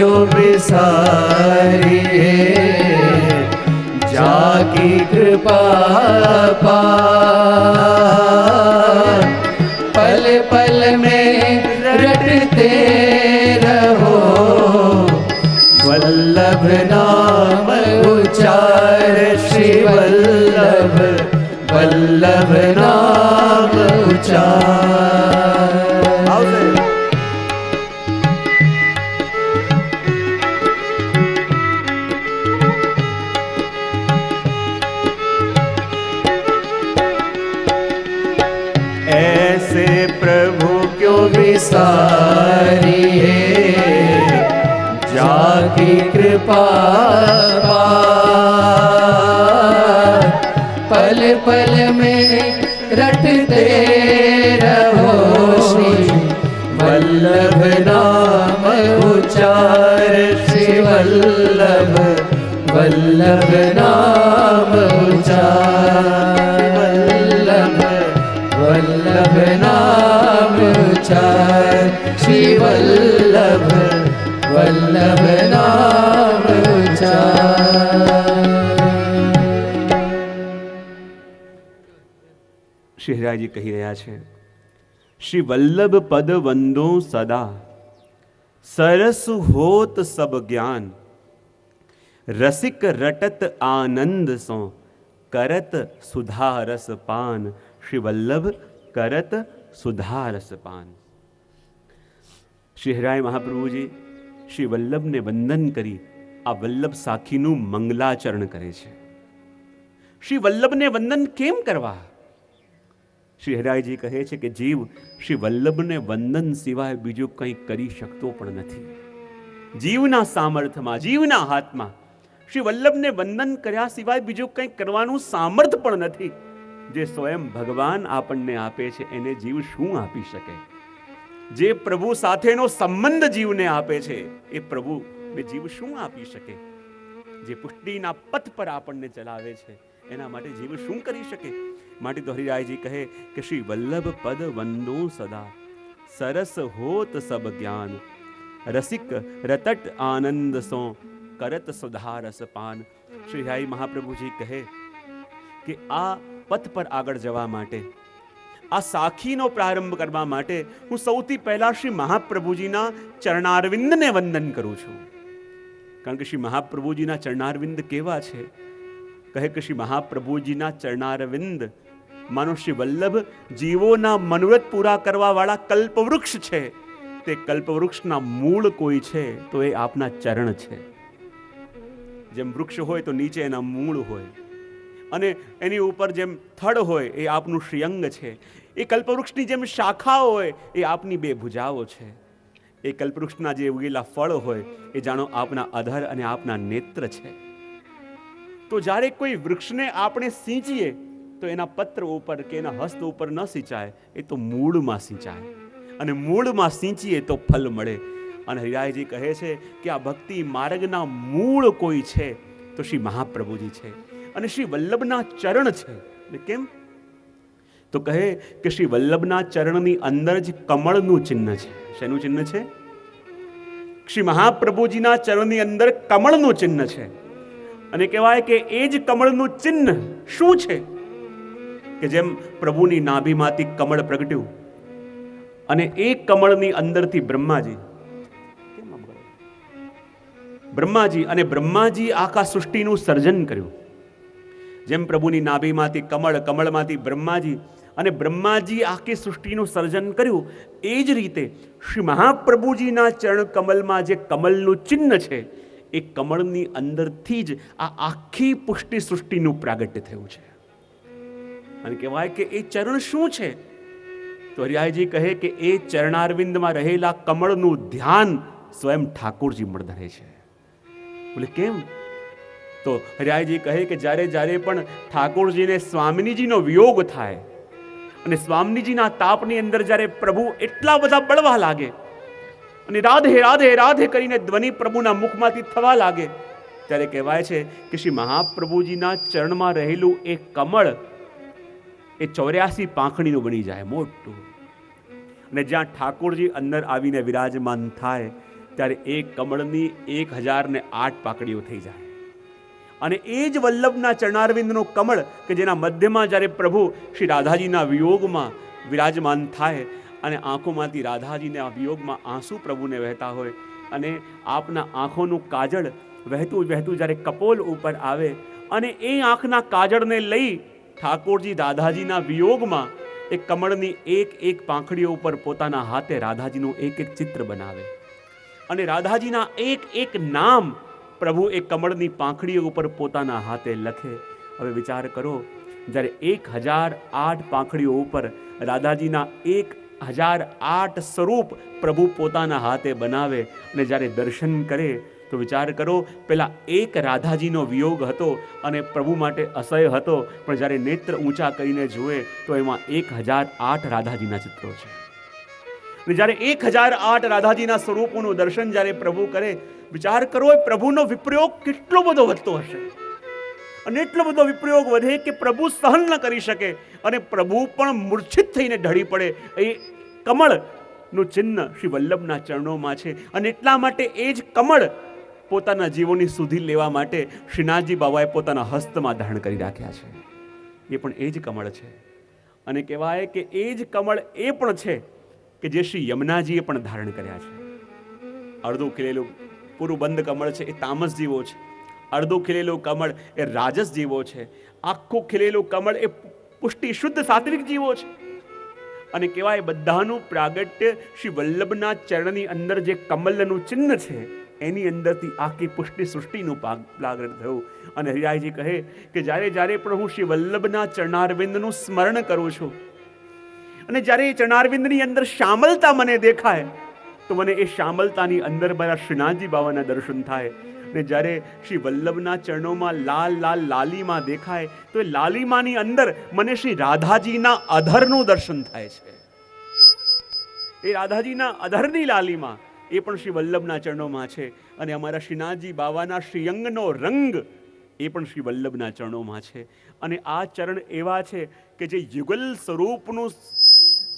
क्यों विसारिए, जाकी कृपा पार। पल पल में रटते रहो, वल्लभ नाम उचार। श्री वल्लभ वल्लभ नाम उचार। ऐसे प्रभु क्यों विसारिए, जाकी कृपा पार। पल पल में रटते रहो, श्री वल्लभ नाम उचार। श्री वल्लभ वल्लभ नाम उचार। वल्लभ वल्लभ नाम उचार। श्री वल्लभ वल्लभ नाम उचार। શ્રી હરિરાયજી કહી રહ્યા છે, શ્રી વલ્લભ પદ વંદો સદા, સરસ હોત સબ જ્ઞાન। રસિક રટત આનંદ સો, કરત સુધા રસ પાન। શ્રી વલ્લભ કરત સુધા રસ પાન। શ્રી હરિરાય મહાપ્રભુજી શ્રી વલ્લભને વંદન કરી આ વલ્લભ સાખીનું મંગલાચરણ કરે છે। શ્રી વલ્લભને વંદન કેમ કરવા? શ્રી હરિરાયજી કહે છે કે જીવ શ્રી વલ્લભને વંદન સિવાય બીજું કંઈ કરી શકતો પણ નથી। જીવના સામર્થ્યમાં, જીવના હાથમાં શ્રી વલ્લભને વંદન કર્યા સિવાય બીજું કંઈ કરવાનું સામર્થ્ય પણ નથી। જે સ્વયં ભગવાન આપણને આપે છે એને જીવ શું આપી શકે? જે પ્રભુ સાથેનો સંબંધ જીવને આપે છે એ પ્રભુને જીવ શું આપી શકે? જે પુષ્ટિના પથ પર આપણને ચલાવે છે એના માટે જીવ શું કરી શકે? માટે તો હરિરાયજી કહે કે શ્રી વલ્લભ પદ વંદો સદા, સરસ હોત સબ જ્ઞાન। રસિક રતટ આનંદ સો, કરત સુધા રસ પાન। શ્રી હરિ મહાપ્રભુજી કહે કે આ પથ પર આગળ જવા માટે, આ સાખીનો પ્રારંભ કરવા માટે હું સૌથી પહેલા શ્રી મહાપ્રભુજીના ચરણારવિંદને વંદન કરું છું। કારણ કે શ્રી મહાપ્રભુજીના ચરણારવિંદ કેવા છે? કહે કે શ્રી મહાપ્રભુજીના ચરણારવિંદ માનો શ્રી વલ્લભ જીવોના મનોરથ પૂરા કરવા વાળા કલ્પવૃક્ષ છે। તે કલ્પવૃક્ષના મૂળ કોઈ છે તો એ આપના ચરણ છે। જેમ વૃક્ષ હોય તો નીચે એના મૂળ હોય અને એની ઉપર જેમ થડ હોય એ આપનું શ્રીઅંગ છે। એ કલ્પવૃક્ષની જેમ શાખા હોય એ આપની બે ભુજાઓ છે। એ કલ્પવૃક્ષના જે ઉગેલા ફળ હોય એ જાણો આપના અધર અને આપના નેત્ર છે। તો જ્યારે કોઈ વૃક્ષને આપણે સિંચીએ તો એના પત્ર ઉપર કે એના હસ્ત ઉપર ન સિંચાય, એ તો મૂળમાં સિંચાય અને મૂળમાં સિંચીએ તો ફલ મળે। અને હરિરાયજી કહે છે કે આ ભક્તિ માર્ગના મૂળ કોઈ છે તો શ્રી મહાપ્રભુજી છે અને શ્રી વલ્લભના ચરણ છે। કેમ? તો કહે કે શ્રી વલ્લભના ચરણની અંદર જ કમળનું ચિહ્ન છે। શેનું ચિહ્ન છે? શ્રી મહાપ્રભુજીના ચરણની અંદર કમળનું ચિહ્ન છે અને કહેવાય કે એ જ કમળનું ચિહ્ન શું છે? કે જેમ પ્રભુની નાભીમાંથી કમળ પ્રગટ્યું અને એ કમળની અંદરથી બ્રહ્માજી અને બ્રહ્માજી આખા સૃષ્ટિનું સર્જન કર્યું। જેમ પ્રભુની નાભીમાંથી કમળ, કમળમાંથી બ્રહ્માજી અને બ્રહ્માજી આખી સૃષ્ટિનું સર્જન કર્યું, એ જ રીતે શ્રી મહાપ્રભુજીના ચરણ કમલમાં જે કમલનું ચિહ્ન છે એ કમળની અંદરથી જ આ આખી પુષ્ટિ સૃષ્ટિનું પ્રાગટ્ય થયું છે। અને કહેવાય કે એ ચરણ શું છે? તો હરિરાયજી કહે કે એ ચરણારવિંદમાં રહેલા કમળનું ધ્યાન સ્વયં ઠાકોરજી ધરે છે। બોલે કેમ? તો હરિરાયજી કહે કે જ્યારે જ્યારે પણ ઠાકોરજીને સ્વામિનીજીનો વિયોગ થાય અને સ્વામિનીજીના તાપની અંદર જ્યારે પ્રભુ એટલા બધા બળવા લાગે અને રાધે રાધે રાધે કરીને ધ્વનિ પ્રભુના મુખમાંથી થવા લાગે, ત્યારે કહેવાય છે કે શ્રી મહાપ્રભુજીના ચરણમાં રહેલું એ કમળ એ 84 પાંખડીનું બની જાય, મોટું। અને જ્યાં ઠાકોરજી અંદર આવીને વિરાજમાન થાય ત્યારે એ કમળની 1008 પાંખડીઓ થઈ જાય. અને એ જ વલ્લભના ચરણારવિંદનું કમળ કે જેના મધ્યમાં જ્યારે પ્રભુ શ્રી રાધાજીના વિયોગમાં વિરાજમાન થાય અને આંખોમાંથી રાધાજીના વિયોગમાં આંસુ પ્રભુને વહેતા હોય અને આપના આંખોનું કાજળ વહેતું વહેતું જ્યારે કપોલ ઉપર આવે અને એ આંખના કાજળને લઈ ઠાકોરજી રાધાજીના વિયોગમાં એ કમળની એક એક પાંખડીઓ ઉપર પોતાના હાથે રાધાજીનું એક એક ચિત્ર બનાવે અને રાધાજીના એક એક નામ પ્રભુ એ કમળની પાંખડીઓ ઉપર પોતાના હાથે લખે. હવે વિચાર કરો, જ્યારે 1008 પાંખડીઓ ઉપર રાધાજીના 1008 સ્વરૂપ પ્રભુ પોતાના હાથે બનાવે અને જ્યારે દર્શન કરે તો વિચાર કરો, પેલા એક રાધાજીનો વિયોગ હતો અને પ્રભુ માટે અસહ્ય હતો, પણ જ્યારે નેત્ર ઊંચા કરીને જુએ તો એમાં 1008 રાધાજીના ચિત્રો છે. અને જ્યારે 1008 રાધાજીના સ્વરૂપોનું દર્શન જ્યારે પ્રભુ કરે, વિચાર કરો પ્રભુનો વિપ્રયોગ કેટલો બધો વધતો હશે. અને એટલો બધો વિપ્રયોગ વધે કે પ્રભુ સહન ન કરી શકે અને પ્રભુ પણ મૂર્છિત થઈને ઢળી પડે. એ કમળનું ચિહ્ન શ્રી વલ્લભના ચરણોમાં છે અને એટલા માટે એ જ કમળ પોતાના જીવોની સુધી લેવા માટે શ્રીનાથજી બાબાએ પોતાના હસ્તમાં ધારણ કરી રાખ્યા છે. એ પણ એ જ કમળ છે અને કહેવાય કે એ જ કમળ એ પણ છે કે જે શ્રી યમુનાજીએ પણ ધારણ કર્યા છે. અડધું ખીલેલું પૂરું બંધ કમળ છે એ તામસ જીવો છે, અડધું ખીલેલું કમળ એ રાજસ જીવો છે, આખું ખીલેલું કમળ એ પુષ્ટિ શુદ્ધ સાત્વિક જીવો છે. અને કહેવાય બધાનું પ્રાગટ્ય શ્રી વલ્લભના ચરણની અંદર જે કમલનું ચિહ્ન છે એની અંદરથી આખી પુષ્ટિ સૃષ્ટિનું પ્રાગટ્ય થયું. અને હરિરાયજી કહે કે જ્યારે જ્યારે પણ હું શ્રી વલ્લભના ચરણારવિંદનું સ્મરણ કરું છું અને જ્યારે એ ચરણારવિંદની અંદર શ્યામલતા મને દેખાય તો મને એ શ્યામલતાની અંદર મારા શ્રીનાથજી બાબાના દર્શન થાય. અને જ્યારે શ્રી વલ્લભના ચરણોમાં લાલ લાલ લાલીમાં દેખાય તો એ લાલીમાની અંદર મને શ્રી રાધાજીના અધરનું દર્શન થાય છે. એ રાધાજીના અધરની લાલીમાં એ પણ શ્રી વલ્લભના ચરણોમાં છે. અને અમારા શ્રીનાથજી બાબાના શ્રીઅંગનો રંગ એ પણ શ્રી વલ્લભના ચરણોમાં છે. અને આ ચરણ એવા છે કે જે યુગલ સ્વરૂપનું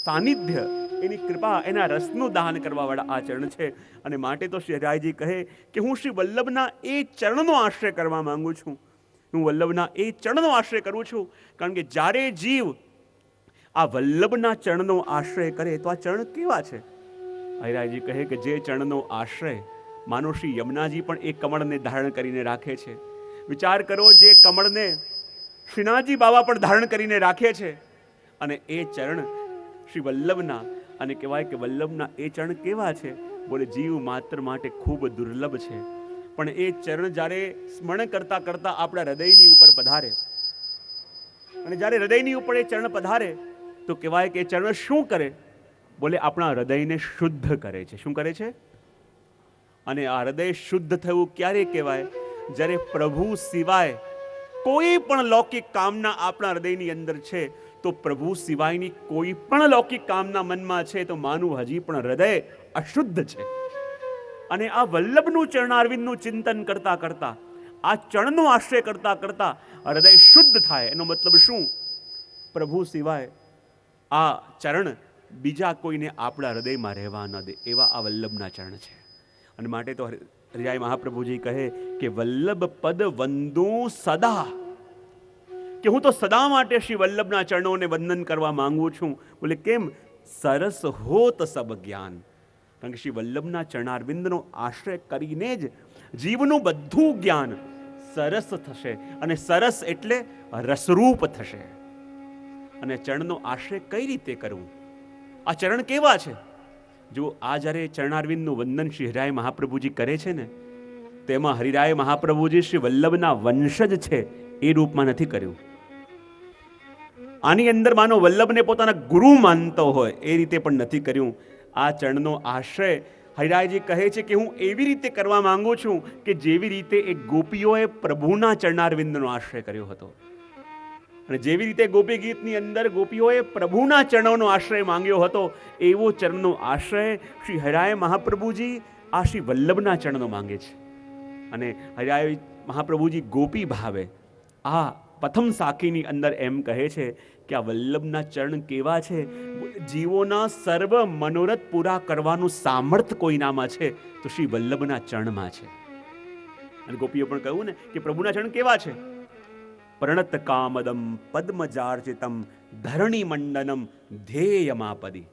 સાનિધ્ય, એની કૃપા, એના રસનું દાન કરવાવાળા આ ચરણ છે. અને માટે તો શ્રી હરિરાયજી કહે કે હું શ્રી વલ્લભના એ ચરણનો આશ્રય કરવા માંગુ છું. હું વલ્લભના એ ચરણનો આશ્રય કરું છું કારણ કે જ્યારે જીવ આ વલ્લભના ચરણનો આશ્રય કરે તો આ ચરણ કેવા છે. હરિરાયજી કહે કે જે ચરણનો આશ્રય માનો શ્રી યમુનાજી પણ એ કમળને ધારણ કરીને રાખે છે. વિચાર કરો, જે કમળને શ્રીનાથજી બાબા પણ ધારણ કરીને રાખે છે અને એ ચરણ શ્રી વલ્લભના, અને કહેવાય કે વલ્લભના એ ચરણ કેવા છે, બોલે જીવ માત્ર માટે ખૂબ દુર્લભ છે. પણ એ ચરણ જ્યારે સ્મરણ કરતા કરતા આપણા હૃદયની ઉપર પધારે અને જ્યારે હૃદયની ઉપર એ ચરણ પધારે તો કહેવાય કે એ ચરણ શું કરે, બોલે આપણા હૃદયને શુદ્ધ કરે છે. શું કરે છે? અને આ હૃદય શુદ્ધ થયું ક્યારે કહેવાય? જ્યારે પ્રભુ સિવાય કોઈ પણ લૌકિક કામના આપણા હૃદયની અંદર છે તો પ્રભુ સિવાયની કોઈ પણ લૌકિક કામના મનમાં છે તો માનું હજી પણ હૃદય અશુદ્ધ છે. અને આ વલ્લભનું ચરણારવિંદનું ચિંતન કરતા કરતા, આ ચરણનો આશ્રય કરતા કરતા હૃદય શુદ્ધ થાય. એનો મતલબ શું? પ્રભુ સિવાય આ ચરણ બીજા કોઈને આપણા હૃદયમાં રહેવા ન દે, એવા આ વલ્લભના ચરણ છે. અને માટે તો હરિરાય મહાપ્રભુજી કહે કે વલ્લભ પદ વંદુ સદા, કે હું તો સદા માટે શ્રી વલ્લભના ચરણોને વંદન કરવા માંગુ છું. બોલે કેમ? સરસ હોત સબ જ્ઞાન. કારણ કે શ્રી વલ્લભના ચરણારવિંદનો આશ્રય કરીને જ જીવનું બધું જ્ઞાન સરસ થશે. અને સરસ એટલે રસરૂપ થશે. અને ચરણનો આશ્રય કઈ રીતે કરવું? આ ચરણ કેવા છે? જો આ જ્યારે ચરણારવિંદનું વંદન શ્રી હરિરાય મહાપ્રભુજી કરે છે ને, તેમાં હરિરાય મહાપ્રભુજી શ્રી વલ્લભના વંશજ છે એ રૂપમાં નથી કર્યું. આની અંદર માનો વલ્લભને પોતાના ગુરુ માનતો હોય એ રીતે પણ નથી કર્યું. આ ચરણનો આશ્રય હરિરાયજી કહે છે કે હું એવી રીતે કરવા માંગુ છું કે જેવી રીતે એ ગોપીઓએ પ્રભુના ચરણારવિંદનો આશ્રય કર્યો હતો. અને જેવી રીતે ગોપી ગીતની અંદર ગોપીઓએ પ્રભુના ચરણોનો આશ્રય માંગ્યો હતો, એવો ચરણનો આશ્રય શ્રી હરિરાય મહાપ્રભુજી આ શ્રી વલ્લભના ચરણનો માંગે છે. અને હરિરાય મહાપ્રભુજી ગોપી ભાવે આ પ્રથમ સાખીની અંદર એમ કહે છે કે આ વલ્લભના ચરણ કેવા છે, જીવોના સર્વ મનોરથ પૂરા કરવાનું સામર્થ્ય કોઈનામાં છે તો શ્રી વલ્લભના ચરણમાં છે. અને ગોપીઓ પણ કહ્યું ને કે પ્રભુના ચરણ કેવા છે, પ્રણત કામદમ પદ્મજાર્ચિતમ ધરણી મંડનમ ધ્યેયમાપદી.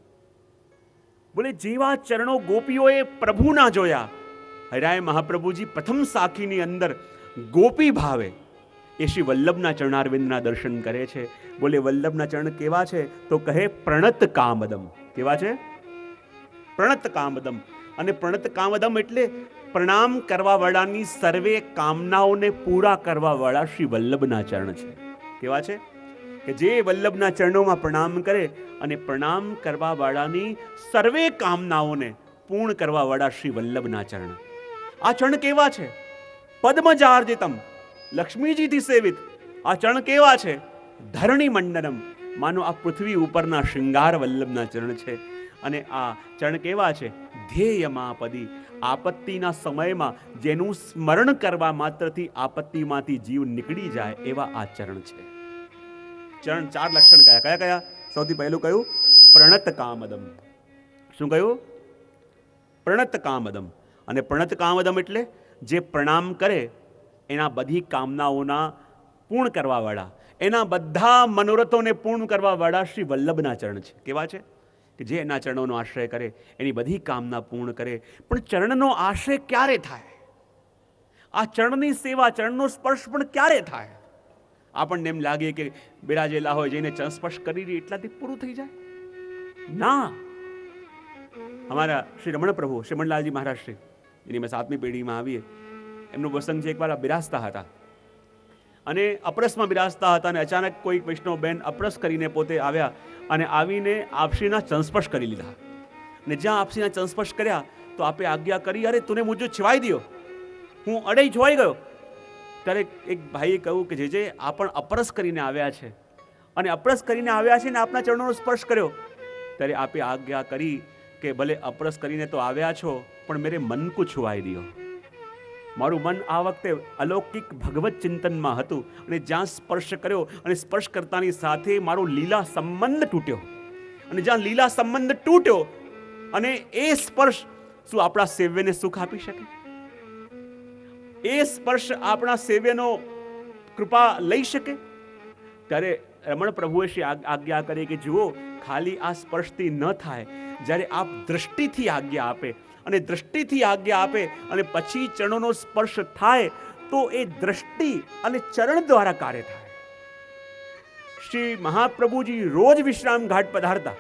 બોલે જેવા ચરણો ગોપીઓએ પ્રભુના જોયા, હરાય મહાપ્રભુજી પ્રથમ સાખીની અંદર ગોપી ભાવે એ શ્રી વલ્લભના ચરણારવિંદના દર્શન કરે છે. બોલે વલ્લભના ચરણ કેવા છે તો કહે પ્રણત કામદમ. કેવા છે? પ્રણત કામદમ. અને પ્રણત કામદમ એટલે પ્રણામ કરવા વાળાની સર્વે કામનાઓને પૂરા કરવા વાળા શ્રી વલ્લભના ચરણ છે. કેવા છે કે જે વલ્લભના ચરણોમાં પ્રણામ કરે અને પ્રણામ કરવા વાળાની સર્વે કામનાઓને પૂર્ણ કરવા વાળા શ્રી વલ્લભના ચરણ. આ ચરણ કેવા છે? પદ્મજાર્જિતમ, લક્ષ્મીજીથી સેવિત આ ચરણ કેવા છે? ધરણી મંડનમ, માનો આ પૃથ્વી ઉપરના શૃંગાર વલ્લભના ચરણ છે. અને આ ચરણ કેવા છે? ધ્યેયમાપદી, આપત્તિના સમયમાં જેનું સ્મરણ કરવા માત્રથી આપત્તિમાંથી જીવ નીકળી જાય એવા આ ચરણ છે. ચરણ 4 લક્ષણ કયા કયા કયા? સૌથી પહેલું કયું? પ્રણત કામદમ. શું કહ્યું? પ્રણત કામદમ. અને પ્રણત કામદમ એટલે જે પ્રણામ કરે એના બધી કામનાઓના પૂર્ણ કરવા વાળા, એના બધા મનોરથોને પૂર્ણ કરવા વાળા શ્રી વલ્લભના ચરણ છે. કેવા છે? કે જે એના ચરણોનો આશ્રય કરે એની બધી કામના પૂર્ણ કરે. પણ ચરણનો આશ્રય ક્યારે થાય? આ ચરણની સેવા, ચરણનો સ્પર્શ પણ ક્યારે થાય? આપણને એમ લાગે કે બિરાજેલા હોય જઈને ચરણ સ્પર્શ કરી દે એટલાથી પૂરું થઈ જાય? ના. અમારા શ્રી રમણ પ્રભુ શ્રીમણલાલજી મહારાજ શ્રી, એની મેં 7મી પેઢીમાં આવીએ, એમનો પ્રસંગ છે. એકવાર બિરાજતા હતા અને અપરસમાં બિરાજતા હતા અને અચાનક કોઈ વૈષ્ણવ બેન અપરસ કરીને પોતે આવ્યા અને આવીને આપશ્રીના ચરણસ્પર્શ કરી લીધા. ને જ્યાં આપશ્રીના ચરણસ્પર્શ કર્યા તો આપે આજ્ઞા કરી, અરે તુને મુજો છવાઈ દો, હું અડઈ છવાઈ ગયો. ત્યારે એક ભાઈએ કહ્યું કે જે આ પણ અપરસ કરીને આવ્યા છે અને અપરસ કરીને આવ્યા છે ને આપના ચરણોનો સ્પર્શ કર્યો. ત્યારે આપે આજ્ઞા કરી કે ભલે અપરસ કરીને તો આવ્યા છો પણ મેરે મન કો છુવાઈ દો. મારું મન આ વખતે અલૌકિક ભગવત ચિંતનમાં હતું અને જ્યાં સ્પર્શ કર્યો અને સ્પર્શ કરતાની સાથે મારો લીલા સંબંધ તૂટ્યો. અને જ્યાં લીલા સંબંધ તૂટ્યો અને એ સ્પર્શ શું આપણા સેવ્યને સુખ આપી શકે? એ સ્પર્શ આપણા સેવ્યનો કૃપા લઈ શકે? ત્યારે રમણ પ્રભુએ શ્રી આજ્ઞા કરી કે જુઓ, ખાલી આ સ્પર્શથી ન થાય, જ્યારે આપ દ્રષ્ટિથી આજ્ઞા આપે અને દ્રષ્ટિથી આજ્ઞા આપે અને પછી ચરણોનો સ્પર્શ થાય તો એ દ્રષ્ટિ અને ચરણ દ્વારા કાર્ય થાય. શ્રી મહાપ્રભુજી રોજ વિશ્રામ ઘાટ પધારતા,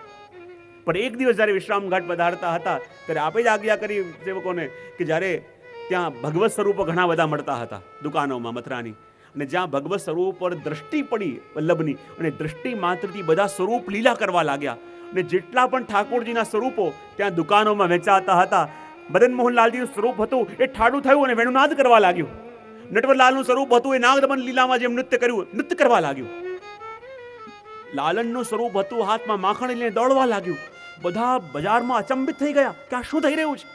પણ એક દિવસ જ્યારે વિશ્રામ ઘાટ પધારતા હતા ત્યારે આપે જ આજ્ઞા કરી સેવકોને કે જ્યારે ત્યાં ભગવત સ્વરૂપો ઘણા બધા મળતા હતા દુકાનોમાં મથરાની, અને જ્યાં ભગવત સ્વરૂપ પર દ્રષ્ટિ પડી વલ્લભની અને દ્રષ્ટિ માત્રથી બધા સ્વરૂપ લીલા કરવા લાગ્યા. અને જેટલા પણ ઠાકોરજીના સ્વરૂપો ત્યાં દુકાનોમાં વેચાતા હતા, મદન મોહનલાલજીનું સ્વરૂપ હતું એ ઠાડું થયું અને વેણુનાદ કરવા લાગ્યું. નટવરલાલનું સ્વરૂપ હતું એ નાગદમન લીલામાં જેમ નૃત્ય કર્યું, નૃત્ય કરવા લાગ્યું. લાલનનું સ્વરૂપ હતું હાથમાં માખણ લઈને દોડવા લાગ્યું. બધા બજારમાં અચંબિત થઈ ગયા કે આ શું થઈ રહ્યું છે?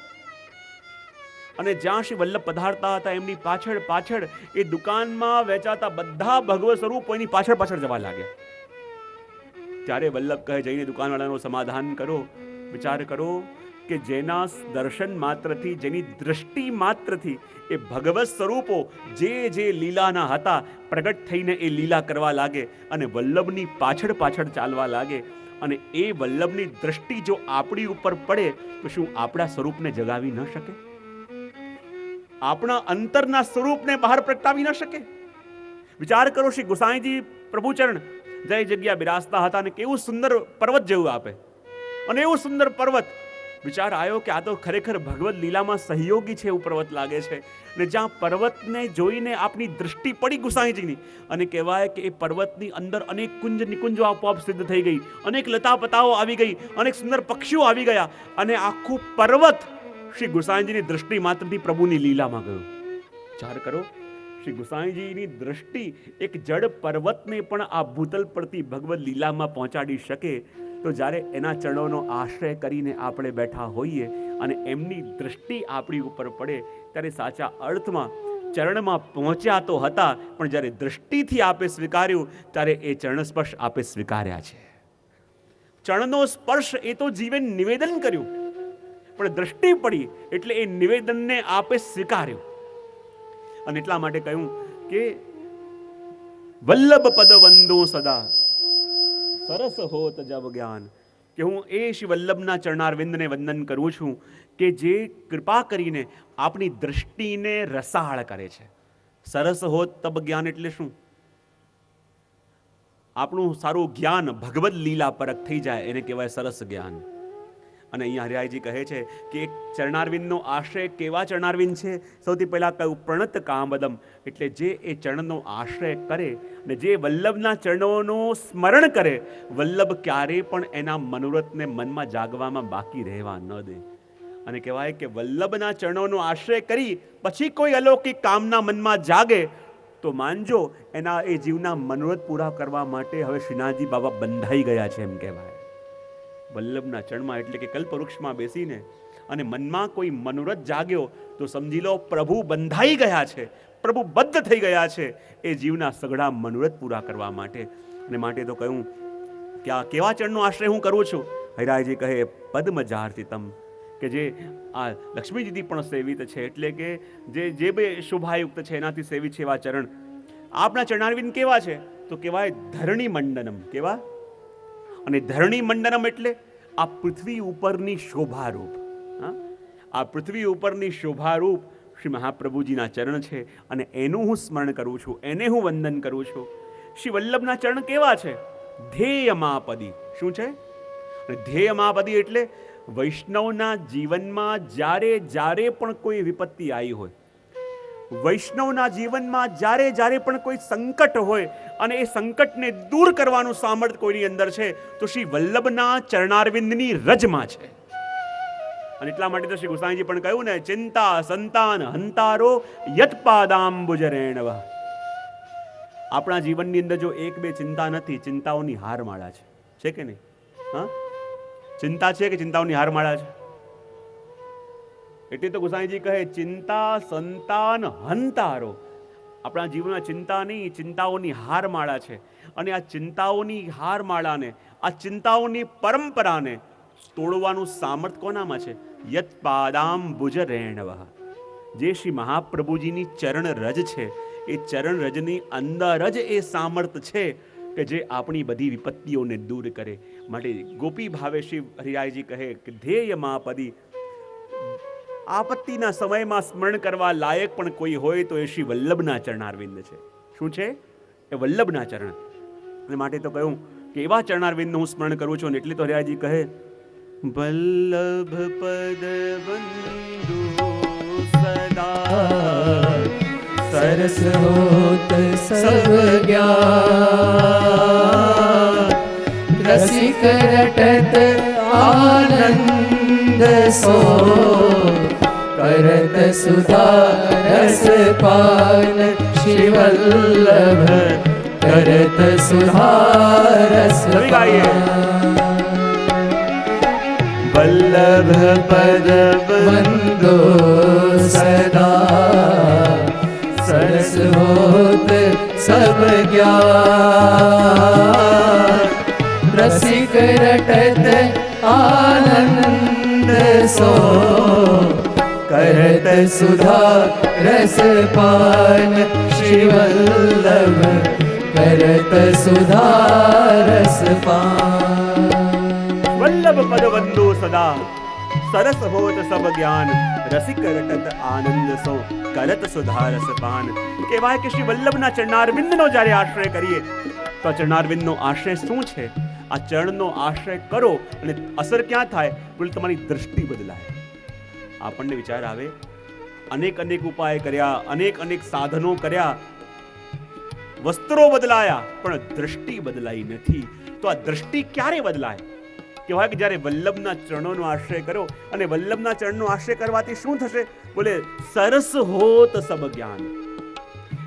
અને જ્યાં શ્રી વલ્લભ પધારતા હતા એમની પાછળ પાછળ એ દુકાનમાં વેચાતા બધા ભગવત સ્વરૂપો એની પાછળ પાછળ જવા લાગ્યા. ત્યારે વલ્લભ કહે, જઈને દુકાનવાળાનું સમાધાન કરો, વિચાર કરો કે જેના દર્શન માત્રથી, જેની દ્રષ્ટિ માત્રથી એ ભગવત સ્વરૂપો જે જે લીલાના હતા પ્રગટ થઈને એ લીલા કરવા લાગે અને વલ્લભની પાછળ પાછળ ચાલવા લાગે. અને એ વલ્લભની દ્રષ્ટિ જો આપણી ઉપર પડે તો શું આપણા સ્વરૂપને જગાવી ન શકે? આપણા અંતરના સ્વરૂપને બહાર પ્રગટાવી ન શકે? વિચાર કરો, શ્રી ગુસાઈજી પ્રભુચરણ જય જગ્યા બિરાજતા હતા અને કેવું સુંદર પર્વત જેવું આપે, અને એવું સુંદર પર્વત. વિચાર આવ્યો કે આ તો ખરેખર ભગવત લીલામાં સહયોગી છે એવું પર્વત લાગે છે. અને જ્યાં પર્વતને જોઈને આપની દૃષ્ટિ પડી ગુસાઈજીની, અને કહેવાય કે એ પર્વતની અંદર અનેક કુંજ નિકુંજો આપોઆપ સિદ્ધ થઈ ગઈ, અનેક લતાપતાઓ આવી ગઈ, અનેક સુંદર પક્ષીઓ આવી ગયા, અને આખું પર્વત શ્રી ગુસાઈજીની દૃષ્ટિ માત્રથી પ્રભુની લીલામાં ગયું. વિચાર કરો, શ્રી ગુસાઈજીની દૃષ્ટિ એક જડ પર્વતને પણ આ ભૂતલ પરથી ભગવત લીલામાં પહોંચાડી શકે, તો જ્યારે એના ચરણોનો આશ્રય કરીને આપણે બેઠા હોઈએ અને એમની દૃષ્ટિ આપણી ઉપર પડે ત્યારે સાચા અર્થમાં ચરણમાં પહોંચ્યા તો હતા, પણ જ્યારે દૃષ્ટિથી આપે સ્વીકાર્યું ત્યારે એ ચરણ સ્પર્શ આપે સ્વીકાર્યા છે. ચરણનો સ્પર્શ એ તો જીવે નિવેદન કર્યું, પણ દ્રષ્ટિ પડી એટલે એ નિવેદનને આપે સ્વીકાર્યું. અને એટલા માટે કહ્યું કે વલ્લભ પદ વંદો સદા સરસ હોત જબ જ્ઞાન, કે હું એ શ્રી વલ્લભના ચરણારવિંદને વંદન કરું છું કે જે કૃપા કરીને આપણી દ્રષ્ટિને રસાળ કરે છે. સરસ હોત તબ જ્ઞાન એટલે શું? આપણું સારું જ્ઞાન ભગવદ લીલા પરક થઈ જાય એને કહેવાય સરસ જ્ઞાન. અને અહીંયા હરિરાયજી કહે છે કે એક ચરણારવિંદનો આશ્રય કેવા ચરણારવિંદ છે? સૌથી પહેલા કહ્યું પ્રણત કામદમ, એટલે જે એ ચરણનો આશ્રય કરે અને જે વલ્લભના ચરણોનું સ્મરણ કરે, વલ્લભ ક્યારેય પણ એના મનોરથને મનમાં જાગવામાં બાકી રહેવા ન દે. અને કહેવાય કે વલ્લભના ચરણોનો આશ્રય કરી પછી કોઈ અલૌકિક કામના મનમાં જાગે તો માનજો એના એ જીવના મનોરથ પૂરા કરવા માટે હવે શ્રીનાથજી બાબા બંધાઈ ગયા છે એમ કહેવાય. વલ્લભના ચરણમાં એટલે કે કલ્પવૃક્ષમાં બેસીને અને મનમાં કોઈ મનોરથ જાગ્યો તો સમજી લો પ્રભુ બંધાઈ ગયા છે, પ્રભુ બદ્ધ થઈ ગયા છે એ જીવના સઘળા મનોરથ પૂરા કરવા માટે. અને માટે તો કહ્યું કે આ કેવા ચરણનો આશ્રય હું કરું છું? હરિરાયજી કહે પદ્મજાર્તિતમ, કે જે આ લક્ષ્મીજીથી પણ સેવિત છે, એટલે કે જે બે શોભાયુક્ત છે એનાથી સેવિત છે એવા ચરણ. આપના ચરણારવિંદ કેવા છે? તો કહેવાય ધરણી મંડનમ. કેવા? અને ધરણી મંડનમ એટલે આ પૃથ્વી ઉપરની શોભારૂપ. આ પૃથ્વી ઉપરની શોભારૂપ શ્રી મહાપ્રભુજીના ચરણ છે અને એનું હું સ્મરણ કરું છું, એને હું વંદન કરું છું. શ્રી વલ્લભના ચરણ કેવા છે? ધ્યેયમાપદી. શું છે? ધ્યેયમાપદી એટલે વૈષ્ણવના જીવનમાં જ્યારે જ્યારે પણ કોઈ વિપત્તિ આવી હોય, વૈષ્ણવના જીવનમાં જ્યારે જ્યારે પણ કોઈ સંકટ હોય અને એ સંકટને દૂર કરવાનું સામર્થ્ય કોઈની અંદર છે તો શ્રી વલ્લભના ચરણારવિંદની રજમાં છે. અને એટલા માટે તો શ્રી ગોસાઈજી પણ કહ્યું ને, ચિંતા સંતાન હંતારો યત્પાદાંબુજરેણવ. આપણા જીવનની અંદર જો એક બે ચિંતા નથી, ચિંતાઓની હારમાળા છે કે નહીં? હા, ચિંતા છે કે ચિંતાઓની હારમાળા છે? એટલે તો ગોસાઈજી કહે ચિંતા સંતાન હંતારો. આપણા જીવનમાં ચિંતા નહીં, ચિંતાઓની હારમાળા છે. અને આ ચિંતાઓની હારમાળાને, આ ચિંતાઓની પરંપરાને તોડવાનું સામર્થ્ય કોનામાં છે? યત પાદાંબુજ રેણવ. જે શ્રી મહાપ્રભુજીની ચરણ રજ છે એ ચરણ રજની અંદર જ એ સામર્થ્ય છે કે જે આપણી બધી વિપત્તિઓને દૂર કરે. માટે ગોપી ભાવે શ્રી હરિરાયજી કહે કે ધ્યેયમાપદી, આપત્તિના સમયમાં સ્મરણ કરવા લાયક પણ કોઈ હોય તો એ શ્રી વલ્લભના ચરણારવિંદ છે. શું છે? એ વલ્લભના ચરણ. અને માટે તો કહ્યું કે એવા ચરણારવિંદનું હું સ્મરણ કરું છું. એટલે તો હરિરાયજી કહે વલ્લભ પદ બંધુ સદા સરસ હોત સબ જ્ઞાન, રસિક રટત આનંદ સો, કરત સુધા રસ પાન શ્રી વલ્લભ, કરત સુધા રસ પાન. વલ્લભ પદ બંધો સદા સરસ હોત સબ જ્ઞાન, રસિક રટત આનંદ સો, કરત સુધા રસ પાન શ્રી વલ્લભ, કરત સુધા રસ પાન. વલ્લભ પદ વંદો સદા સરસ હોત સબ જ્ઞાન, રસિક રટત આનંદ સો, કરત સુધા રસ પાન. કહેવાય કે શ્રી વલ્લભના ચરણારવિંદનો જ્યારે આશ્રય કરીએ તો ચરણારવિંદનો આશ્રય શું છે? આ ચરણનો આશ્રય કરો અને અસર ક્યાં થાય? બોલે તમારી દૃષ્ટિ બદલાય. આપણને વિચાર આવે અનેક અનેક ઉપાય કર્યા, અનેક અનેક સાધનો કર્યા, વસ્ત્રો બદલાયા, પણ દૃષ્ટિ બદલાઈ નથી. તો આ દૃષ્ટિ ક્યારે બદલાય? કહેવાય કે જ્યારે વલ્લભના ચરણોનો આશ્રય કરો. અને વલ્લભના ચરણનો આશ્રય કરવાથી શું થશે? બોલે સરસ હોત સબ જ્ઞાન.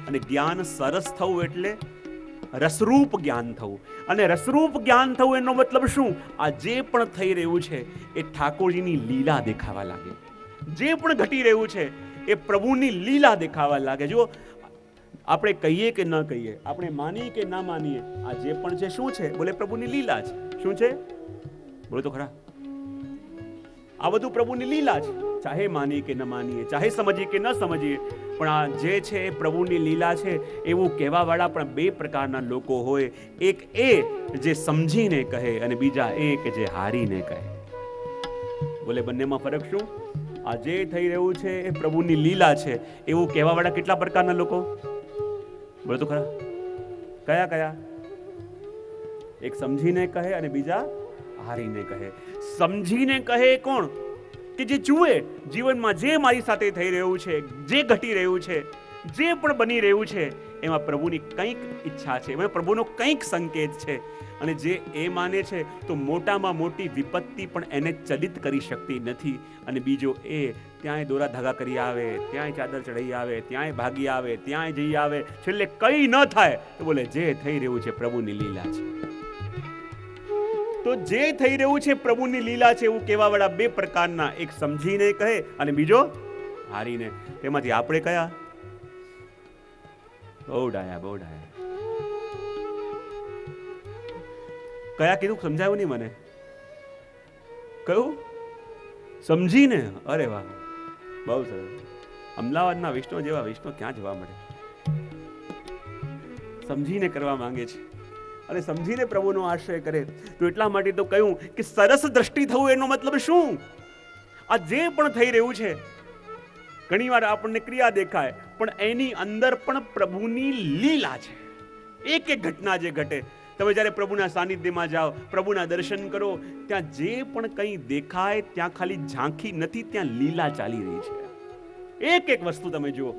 અને જ્ઞાન સરસ થવું એટલે રસરૂપ જ્ઞાન થવું. અને રસરૂપ જ્ઞાન થવું એનો મતલબ શું? આ જે પણ થઈ રહ્યું છે એ ઠાકોરજીની લીલા દેખાવા લાગે. જે પણ ઘટી રહ્યું છે એ પ્રભુની લીલા દેખાવા લાગે. જો આપણે કહીએ કે ન કહીએ, આપણે માનીએ કે ના માનીએ, આ જે પણ છે શું છે? બોલે પ્રભુની લીલા છે. શું છે? બોલો તો ખરા. આ બધું પ્રભુની લીલા છે. ચાહે માનીએ કે ન માનીએ, ચાહે સમજીએ કે ન સમજીએ, પણ આ જે છે એ પ્રભુની લીલા છે. એવું કહેવાવાળા પણ બે પ્રકારના લોકો હોય. એક એ જે સમજીને કહે અને બીજા એ કે જે હારીને કહે. બોલે બંનેમાં ફરક શું? આ જે થઈ રહ્યું છે એ પ્રભુની લીલા છે એવું કહેવાવાળા કેટલા પ્રકારના લોકો? બોલો તો ખરા. કયા કયા? એક સમજીને કહે અને બીજા હારીને કહે. સમજીને કહે કોણ? કે જે જુએ જીવનમાં જે મારી સાથે થઈ રહ્યું છે, જે ઘટી રહ્યું છે, જે પણ બની રહ્યું છે, એમાં પ્રભુની કંઈક ઈચ્છા છે, એમાં પ્રભુનો કંઈક સંકેત છે. અને જે એ માને છે તો મોટામાં મોટી વિપત્તિ પણ એને ચલિત કરી શકતી નથી. અને બીજો એ ત્યાંય દોરા ધાગા કરી આવે, ત્યાંય ચાદર ચડાઈ આવે, ત્યાંય ભાગી આવે, ત્યાંય જઈ આવે, છેલ્લે કંઈ ન થાય તો બોલે જે થઈ રહ્યું છે પ્રભુની લીલા છે. તો જે થઈ રહ્યું છે પ્રભુની લીલા છે એવું કહેવા વાળા બે પ્રકારના, એક સમજીને કહે અને બીજો હારીને. તેમાંથી આપણે કયા? બહુ ડાયા, બહુ ડાયા. કયા કીધું? સમજાયું નહીં મને. કયું? સમજીને. અરે વાહ, બહુ સરસ. અમદાવાદના વિષ્ણુ જેવા વિષ્ણુ ક્યાં જોવા મળે? સમજીને કરવા માંગે છે અને સમજીને પ્રભુનો આશ્રય કરે. તો એટલા માટે તો કહ્યું કે સરસ દ્રષ્ટિ થવું એનો મતલબ શું? આ જે પણ થઈ રહ્યું છે, ઘણી વાર આપણને ક્રિયા દેખાય પણ એની અંદર પણ પ્રભુની લીલા છે. એક એક ઘટના જે ઘટે, તમે જ્યારે પ્રભુના સાનિધ્યમાં જાઓ, પ્રભુના દર્શન કરો, ત્યાં જે પણ કંઈ દેખાય ત્યાં ખાલી ઝાંખી નથી, ત્યાં લીલા ચાલી રહી છે. એક એક વસ્તુ તમે જુઓ.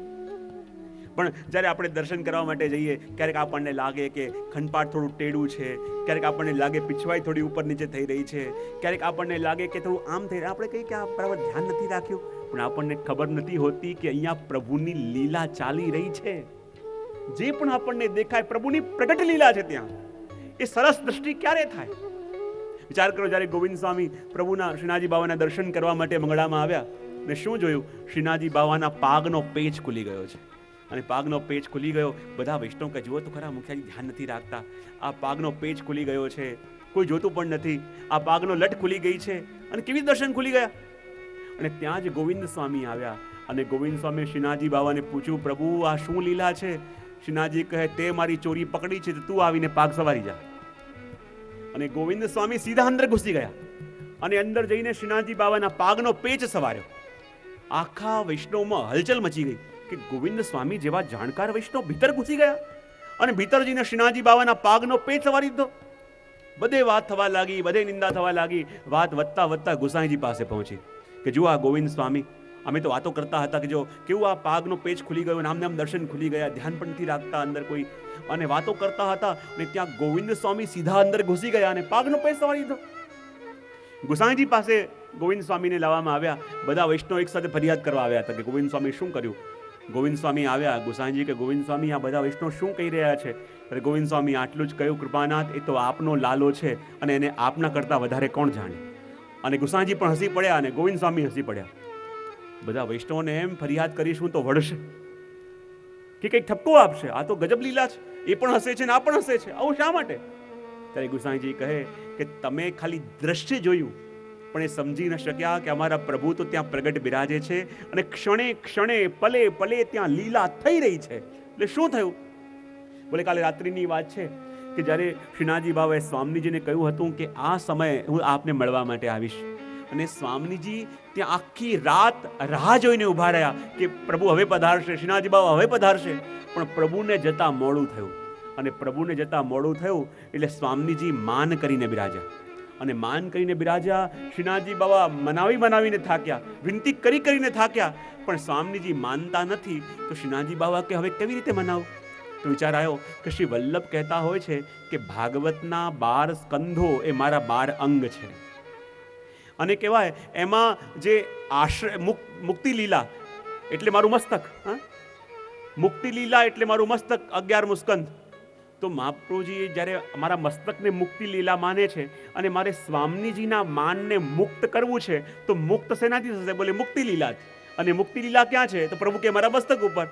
પણ જ્યારે આપણે દર્શન કરવા માટે જઈએ, ક્યારેક આપણને લાગે કે ખંડપાટ થોડું ટેડું છે, ક્યારેક આપણને લાગે પીછવાઈ થોડી ઉપર નીચે થઈ રહી છે, ક્યારેક આપણને લાગે કે થોડું આમ થઈ રહ્યું, આપણે કહીએ કે આ બરાબર ધ્યાન નથી રાખ્યું, પણ આપણને ખબર નથી હોતી કે અહીંયા પ્રભુની લીલા ચાલી રહી છે. જે પણ આપણને દેખાય પ્રભુની પ્રગટ લીલા છે ત્યાં. એ સરસ દ્રષ્ટિ ક્યારે થાય? વિચાર કરો, જ્યારે ગોવિંદ સ્વામી પ્રભુના શ્રીનાથજી બાવાના દર્શન કરવા માટે મંગળામાં આવ્યા ને શું જોયું? શ્રીનાથજી બાવાના પાગનો પેચ ખુલી ગયો છે. અને પાગનો પેચ ખુલી ગયો. બધા વૈષ્ણવ કે જુઓ તો ખરા, મુખિયાજી ધ્યાન નથી રાખતા, આ પાગનો પેચ ખુલી ગયો છે, કોઈ જોતું પણ નથી. આ પાગનો લટ ખુલી ગઈ છે. અને કેવી દર્શન ખુલી ગયા? અને ત્યાં જ ગોવિંદ સ્વામી આવ્યા અને ગોવિંદ સ્વામી શ્રીનાથજી બાવાને પૂછ્યું, પ્રભુ આ શું લીલા છે? શ્રીનાથજી કહે, તે મારી ચોરી પકડી છે તો તું આવીને પાગ સવારી જા. અને ગોવિંદ સ્વામી સીધા અંદર ઘૂસી ગયા અને અંદર જઈને શ્રીનાથજી બાવાના પાગનો પેચ સવાર્યો. આખા વૈષ્ણવમાં હલચલ મચી ગઈ કે ગોવિંદ સ્વામી જેવા જાણકાર વૈષ્ણવ ભીતર ઘૂસી ગયા અને ભીતર જઈને શ્રીનાથજી બાવાના પાગનો પેચ સવારી દીધો. બધે વાત થવા લાગી, બધે નિંદા થવા લાગી. વાત વધતા વધતા ગુસાઈજી પાસે પહોંચી કે જુઓ આ ગોવિંદ સ્વામી, અમે તો વાતો કરતા હતા કે જો કેવું આ પાગનો પેચ ખુલી ગયો, નામ નામ દર્શન ખુલી ગયા, ધ્યાન પણ નથી રાખતા અંદર કોઈ, અને વાતો કરતા હતા અને ત્યાં ગોવિંદ સ્વામી સીધા અંદર ઘૂસી ગયા અને પાગનો પેચ સવારી દીધો. ગુસાઈજી પાસે ગોવિંદ સ્વામીને લાવવામાં આવ્યા. બધા વૈષ્ણવ એક સાથે ફરિયાદ કરવા આવ્યા હતા કે ગોવિંદ સ્વામી શું કર્યું? ગોવિંદ સ્વામી આવ્યા. ગુસાઈજી કે ગોવિંદ સ્વામી આ બધા વૈષ્ણવ શું કહી રહ્યા છે? ત્યારે ગોવિંદ સ્વામી આટલું જ કહ્યું, કૃપાનાથ એ તો આપનો લાલો છે અને એને આપના કરતા વધારે કોણ જાણે? અને ગુસાઈજી પણ હસી પડ્યા અને ગોવિંદ સ્વામી હસી પડ્યા. બધા વૈષ્ણવને એમ ફરિયાદ કરીશું તો વળશે કે કંઈક ઠપકો આપશે, આ તો ગજબ લીલા છે, એ પણ હસે છે ને આ પણ હસે છે, આવું શા માટે? ત્યારે ગુસાઈજી કહે કે તમે ખાલી દ્રશ્ય જોયું પણ એ સમજી ન શક્યા કે અમારા પ્રભુ તો ત્યાં પ્રગટ બિરાજે છે અને ક્ષણે ક્ષણે પલે પલે ત્યાં લીલા થઈ રહી છે. એટલે શું થયું? બોલે કાલે રાત્રિની વાત છે કે જ્યારે શ્રીનાથજી બાવાએ સ્વામીજીને કહ્યું હતું કે આ સમયે હું આપને મળવા માટે આવીશ, અને સ્વામીજી ત્યાં આખી રાત રાહ જોઈને ઊભા રહ્યા કે પ્રભુ હવે પધારશે, શ્રીનાથજી બાવા હવે પધારશે, પણ પ્રભુને જતા મોડું થયું. અને પ્રભુને જતા મોડું થયું એટલે સ્વામીજી માન કરીને બિરાજ્યા. અને માન કરીને બિરાજ્યા. શ્રીનાથજી બાવા મનાવીને થાક્યા, વિનંતી કરીને થાક્યા, પણ સ્વામીજી માનતા નથી. તો શ્રીનાથજી બાવા કે હવે કેવી રીતે મનાવું? તો વિચાર આવ્યો કે શ્રી વલ્લભ કહેતા હોય છે કે ભાગવતના 12 સ્કંધો એ મારા 12 અંગ છે. અને કહેવાય એમાં જે આશ્રય મુક્તિ લીલા એટલે મારું મસ્તક, મુક્તિ લીલા એટલે મારું મસ્તક, 11મું સ્કંધ. તો મહાપ્રભુજી જ્યારે મારા મસ્તકને મુક્તિ લીલા માને છે અને મારે સ્વામીજીના માનને મુક્ત કરવું છે, તો મુક્ત શેનાથી થશે? બોલે મુક્તિ લીલાથી. અને મુક્તિ લીલા ક્યાં છે? તો પ્રભુ કે મારા મસ્તક ઉપર.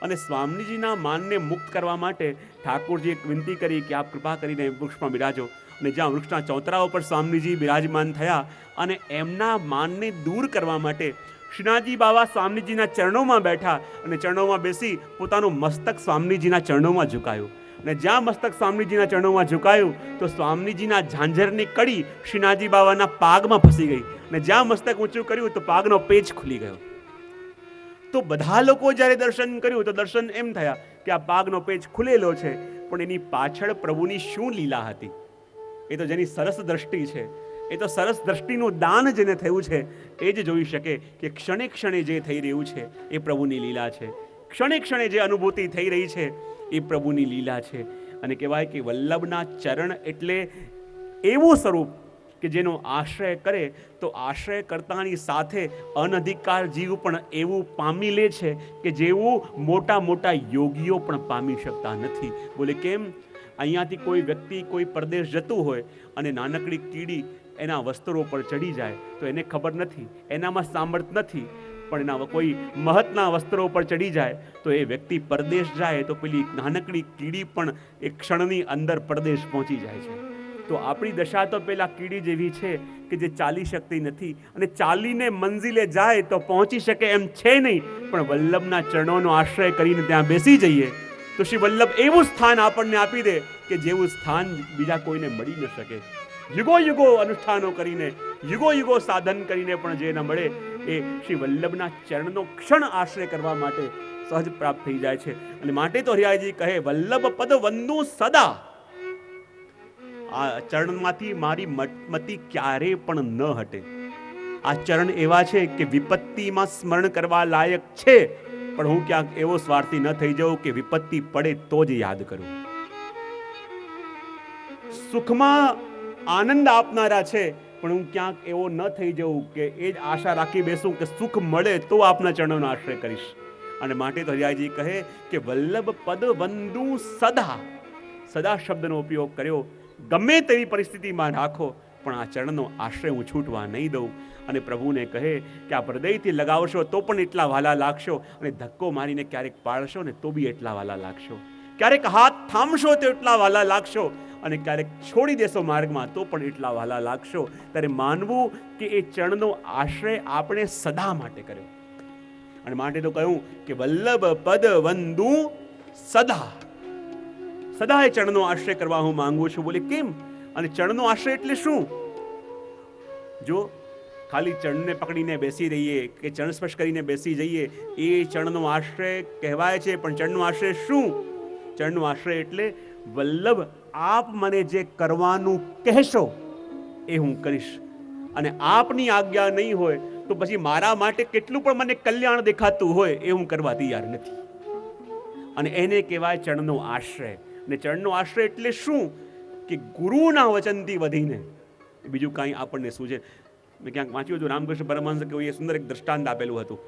અને સ્વામીજીના માનને મુક્ત કરવા માટે ઠાકોરજીએ વિનંતી કરી કે આપ કૃપા કરીને વૃક્ષમાં બિરાજો. અને જ્યાં વૃક્ષના ચોતરા ઉપર સ્વામીજી બિરાજમાન થયા અને એમના માનને દૂર કરવા માટે શ્રીનાથજી બાવા સ્વામીજીના ચરણોમાં બેઠા અને ચરણોમાં બેસી પોતાનું મસ્તક સ્વામીજીના ચરણોમાં ઝુકાયું. અને જ્યાં મસ્તક સ્વામીજીના ચરણોમાં ઝુકાયું તો સ્વામીજીના ઝાંઝરની કડી શ્રીનાથજી બાવાના પાગમાં ફસી ગઈ. અને જ્યાં મસ્તક ઊંચું કર્યું તો પાગનો પેચ ખુલી ગયો. તો બધા લોકો જ્યારે દર્શન કર્યું તો દર્શન એમ થયા કે આ પાગનો પેચ ખુલેલો છે, પણ એની પાછળ પ્રભુની શું લીલા હતી? એ તો જેની સરસ દ્રષ્ટિ છે, એ તો સરસ દ્રષ્ટિનું દાન જેને થયું છે એ જ જોઈ શકે કે ક્ષણે ક્ષણે જે થઈ રહ્યું છે એ પ્રભુની લીલા છે. ક્ષણે ક્ષણે જે અનુભૂતિ થઈ રહી છે એ પ્રભુની લીલા છે. અને કહેવાય કે વલ્લભના ચરણ એટલે એવું સ્વરૂપ કે જેનો આશ્રય કરે તો આશ્રય કરતાની સાથે અનધિકાર જીવ પણ એવું પામી લે છે કે જેવું મોટા મોટા યોગીઓ પણ પામી શકતા નથી. બોલે કેમ? અહીંયાથી કોઈ વ્યક્તિ કોઈ પરદેશ જતું હોય અને નાનકડી કીડી એના વસ્ત્રો પર ચડી જાય તો એને ખબર નથી, એનામાં સામર્થ્ય નથી, પણ એના કોઈ મહતના વસ્ત્રો પર ચડી જાય તો એ વ્યક્તિ પરદેશ જાય તો પેલી નાનકડી કીડી પણ એક ક્ષણની અંદર પરદેશ પહોંચી જાય છે. તો આપણી દશા તો પેલા કીડી જેવી છે કે જે ચાલી શકતી નથી અને ચાલીને મંઝિલે જાય તો પહોંચી શકે એમ છે નહીં, પણ વલ્લભના ચરણોનો આશ્રય કરીને ત્યાં બેસી જઈએ તો શ્રી વલ્લભ એવું સ્થાન આપણને આપી દે કે જેવું સ્થાન બીજા કોઈને મળી ન શકે. યુગો યુગો અનુષ્ઠાનો કરીને, યુગો યુગો સાધન કરીને પણ જે ન મળે એ શ્રી વલ્લભના ચરણનો ક્ષણ આશ્રય કરવા માટે સહજ પ્રાપ્ત થઈ જાય છે. અને માટે તો હરિયાજી કહે વલ્લભ પદ વંદુ સદા. આ ચરણમાંથી મારી મતિ ક્યારે પણ ન હટે. આ ચરણ એવા છે કે વિપત્તિમાં સ્મરણ કરવા લાયક છે, પણ હું ક્યાંક એવો સ્વાર્થી ન થઈ જાઉં કે વિપત્તિ પડે તો જ યાદ કરું. સુખમાં આનંદ આપનારા છે, પણ હું ક્યાંક એવો ન થઈ જાઉં કે એ જ આશા રાખી બેસું કે સુખ મળે તો આપના ચરણોનો આશ્રય કરીશ. અને માટે તો હરિયાજી કહે કે વલ્લભ પદ વંદુ સદા. સદા શબ્દનો ઉપયોગ કર્યો. ગમે તેવી પરિસ્થિતિમાં રાખો પણ આ ચરણનો આશ્રય હું છૂટવા નહીં દઉં. અને પ્રભુને કહે કે આ હૃદયથી લગાવશો તો પણ એટલા વાલા લાગશો, અને ધક્કો મારીને ક્યારેક પાડશો ને તો બી એટલા વાલા લાગશો, ક્યારેક હાથ થામશો તો એટલા વાલા લાગશો, અને ક્યારેક છોડી દેશો માર્ગમાં તો પણ એટલા વાલા લાગશો. ત્યારે માનવું કે એ ચરણનો આશ્રય આપણે સદા માટે કર્યો. અને માટે તો કહ્યું કે વલ્લભ પદ વંદુ સદા. સદા એ ચરણનો આશ્રય કરવા હું માંગુ છું. બોલે કેમ? અને ચરણનો આશ્રય એટલે શું? જો ખાલી ચરણને પકડીને બેસી રહીએ કે ચરણ સ્પર્શ કરીને બેસી જઈએ એ ચરણનો આશ્રય કહેવાય છે, પણ ચરણનો આશ્રય શું? ચરણનો આશ્રય એટલે વલ્લભ આપ મને જે કરવાનું કહેશો એ હું કરીશ, અને આપની આજ્ઞા નહીં હોય તો પછી મારા માટે કેટલું પણ મને કલ્યાણ દેખાતું હોય એ હું કરવા તૈયાર નથી. અને એને કહેવાય ચરણનો આશ્રય. અને ચરણનો આશ્રય એટલે શું? કે ગુરુના વચનથી વધીને બીજું કાંઈ આપણને સૂઝે. મેં ક્યાંક વાંચ્યું હતું, રામકૃષ્ણ પરમહંસ કોઈ સુંદર એક દ્રષ્ટાંત આપેલું હતું.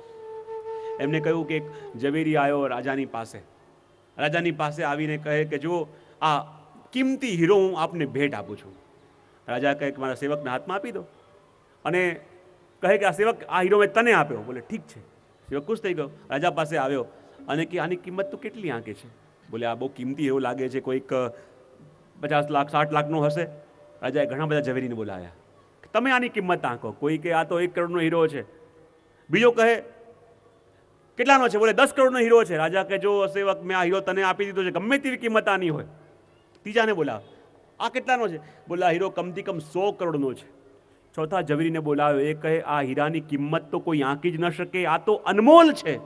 એમને કહ્યું કે એક ઝવેરી આવ્યો રાજાની પાસે. રાજાની પાસે આવીને કહે કે જો આ કિંમતી હીરો હું આપને ભેટ આપું છું. રાજા કહે કે મારા સેવકના હાથમાં આપી દો. અને કહે કે આ સેવક આ હીરો મેં તને આપ્યો. બોલે ઠીક છે. સેવક ખુશ થઈ ગયો, રાજા પાસે આવ્યો અને કે આની કિંમત તો કેટલી આંકે છે? બોલે આ બહુ કિંમતી હીરો લાગે છે, કોઈક 50 લાખ 60 લાખનો હશે. રાજાએ ઘણા બધા ઝવેરીને બોલાવ્યા. તમે આની કિંમત આંકો. કોઈ કે આ તો 1 કરોડનો હીરો છે. બીજો કહે કેટલાનો છે? બોલે 10 કરોડનો હીરો છે. રાજા કહે જો સેવક મેં આ હીરો તને આપી દીધો છે, ગમે તેવી કિંમત આની હોય. ત્રીજાને બોલાવ, આ કેટલાનો છે? બોલે આ હીરો કમથી કમ 100 કરોડનો છે. ચોથા ઝવેરીને બોલાવ્યો. એ કહે આ હીરાની કિંમત તો કોઈ આંકી જ ન શકે, આ તો અનમોલ છે.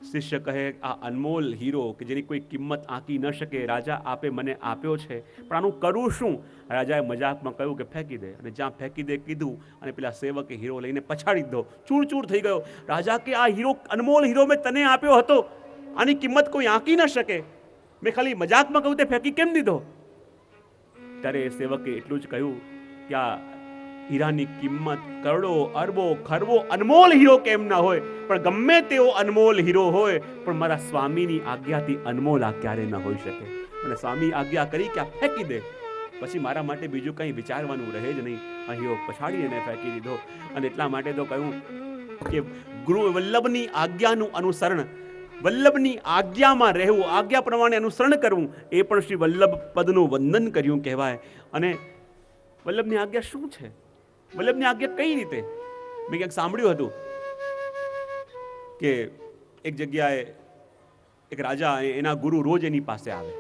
શિષ્ય કહે આ અનમોલ હીરો કે જેની કોઈ કિંમત આંકી ન શકે, રાજા આપે મને આપ્યો છે, પણ આનું કરું શું? રાજાએ મજાકમાં કહ્યું કે ફેંકી દે. અને જ્યાં ફેંકી દે કીધું અને પેલા સેવકે હીરો લઈને પછાડી દીધો. ચૂર ચૂર થઈ ગયો. રાજા કે આ હીરો અનમોલ હીરો મેં તને આપ્યો હતો, આની કિંમત કોઈ આંકી ન શકે, મેં ખાલી મજાકમાં કહ્યું તે ફેંકી કેમ દીધો? ત્યારે સેવકે એટલું જ કહ્યું કે આ હીરાની કિંમત કરોડો અરબો ખરબો અનમોલ હીરો કેમ ના હોય, પણ ગમે તેવો અનમોલ હીરો હોય પણ મારા સ્વામીની આજ્ઞાથી અનમોલ આ ક્યારે ન હોઈ શકે. અને સ્વામી આજ્ઞા કરી કે આ ફેંકી દે, પછી મારા માટે બીજું કંઈ વિચારવાનું રહે જ નહીં. આ હીરો પછાડી એને ફેંકી દીધો. અને એટલા માટે તો કહ્યું કે ગુરુ વલ્લભની આજ્ઞાનું અનુસરણ, વલ્લભની આજ્ઞામાં રહેવું, આજ્ઞા પ્રમાણે અનુસરણ કરવું, એ પણ શ્રી વલ્લભ પદનું વંદન કર્યું કહેવાય. અને વલ્લભની આજ્ઞા શું છે? વલ્લભની આજ્ઞા કઈ રીતે? મેં ક્યાંક સાંભળ્યું હતું કે એક જગ્યાએ એક રાજા, એના ગુરુ રોજ એની પાસે આવે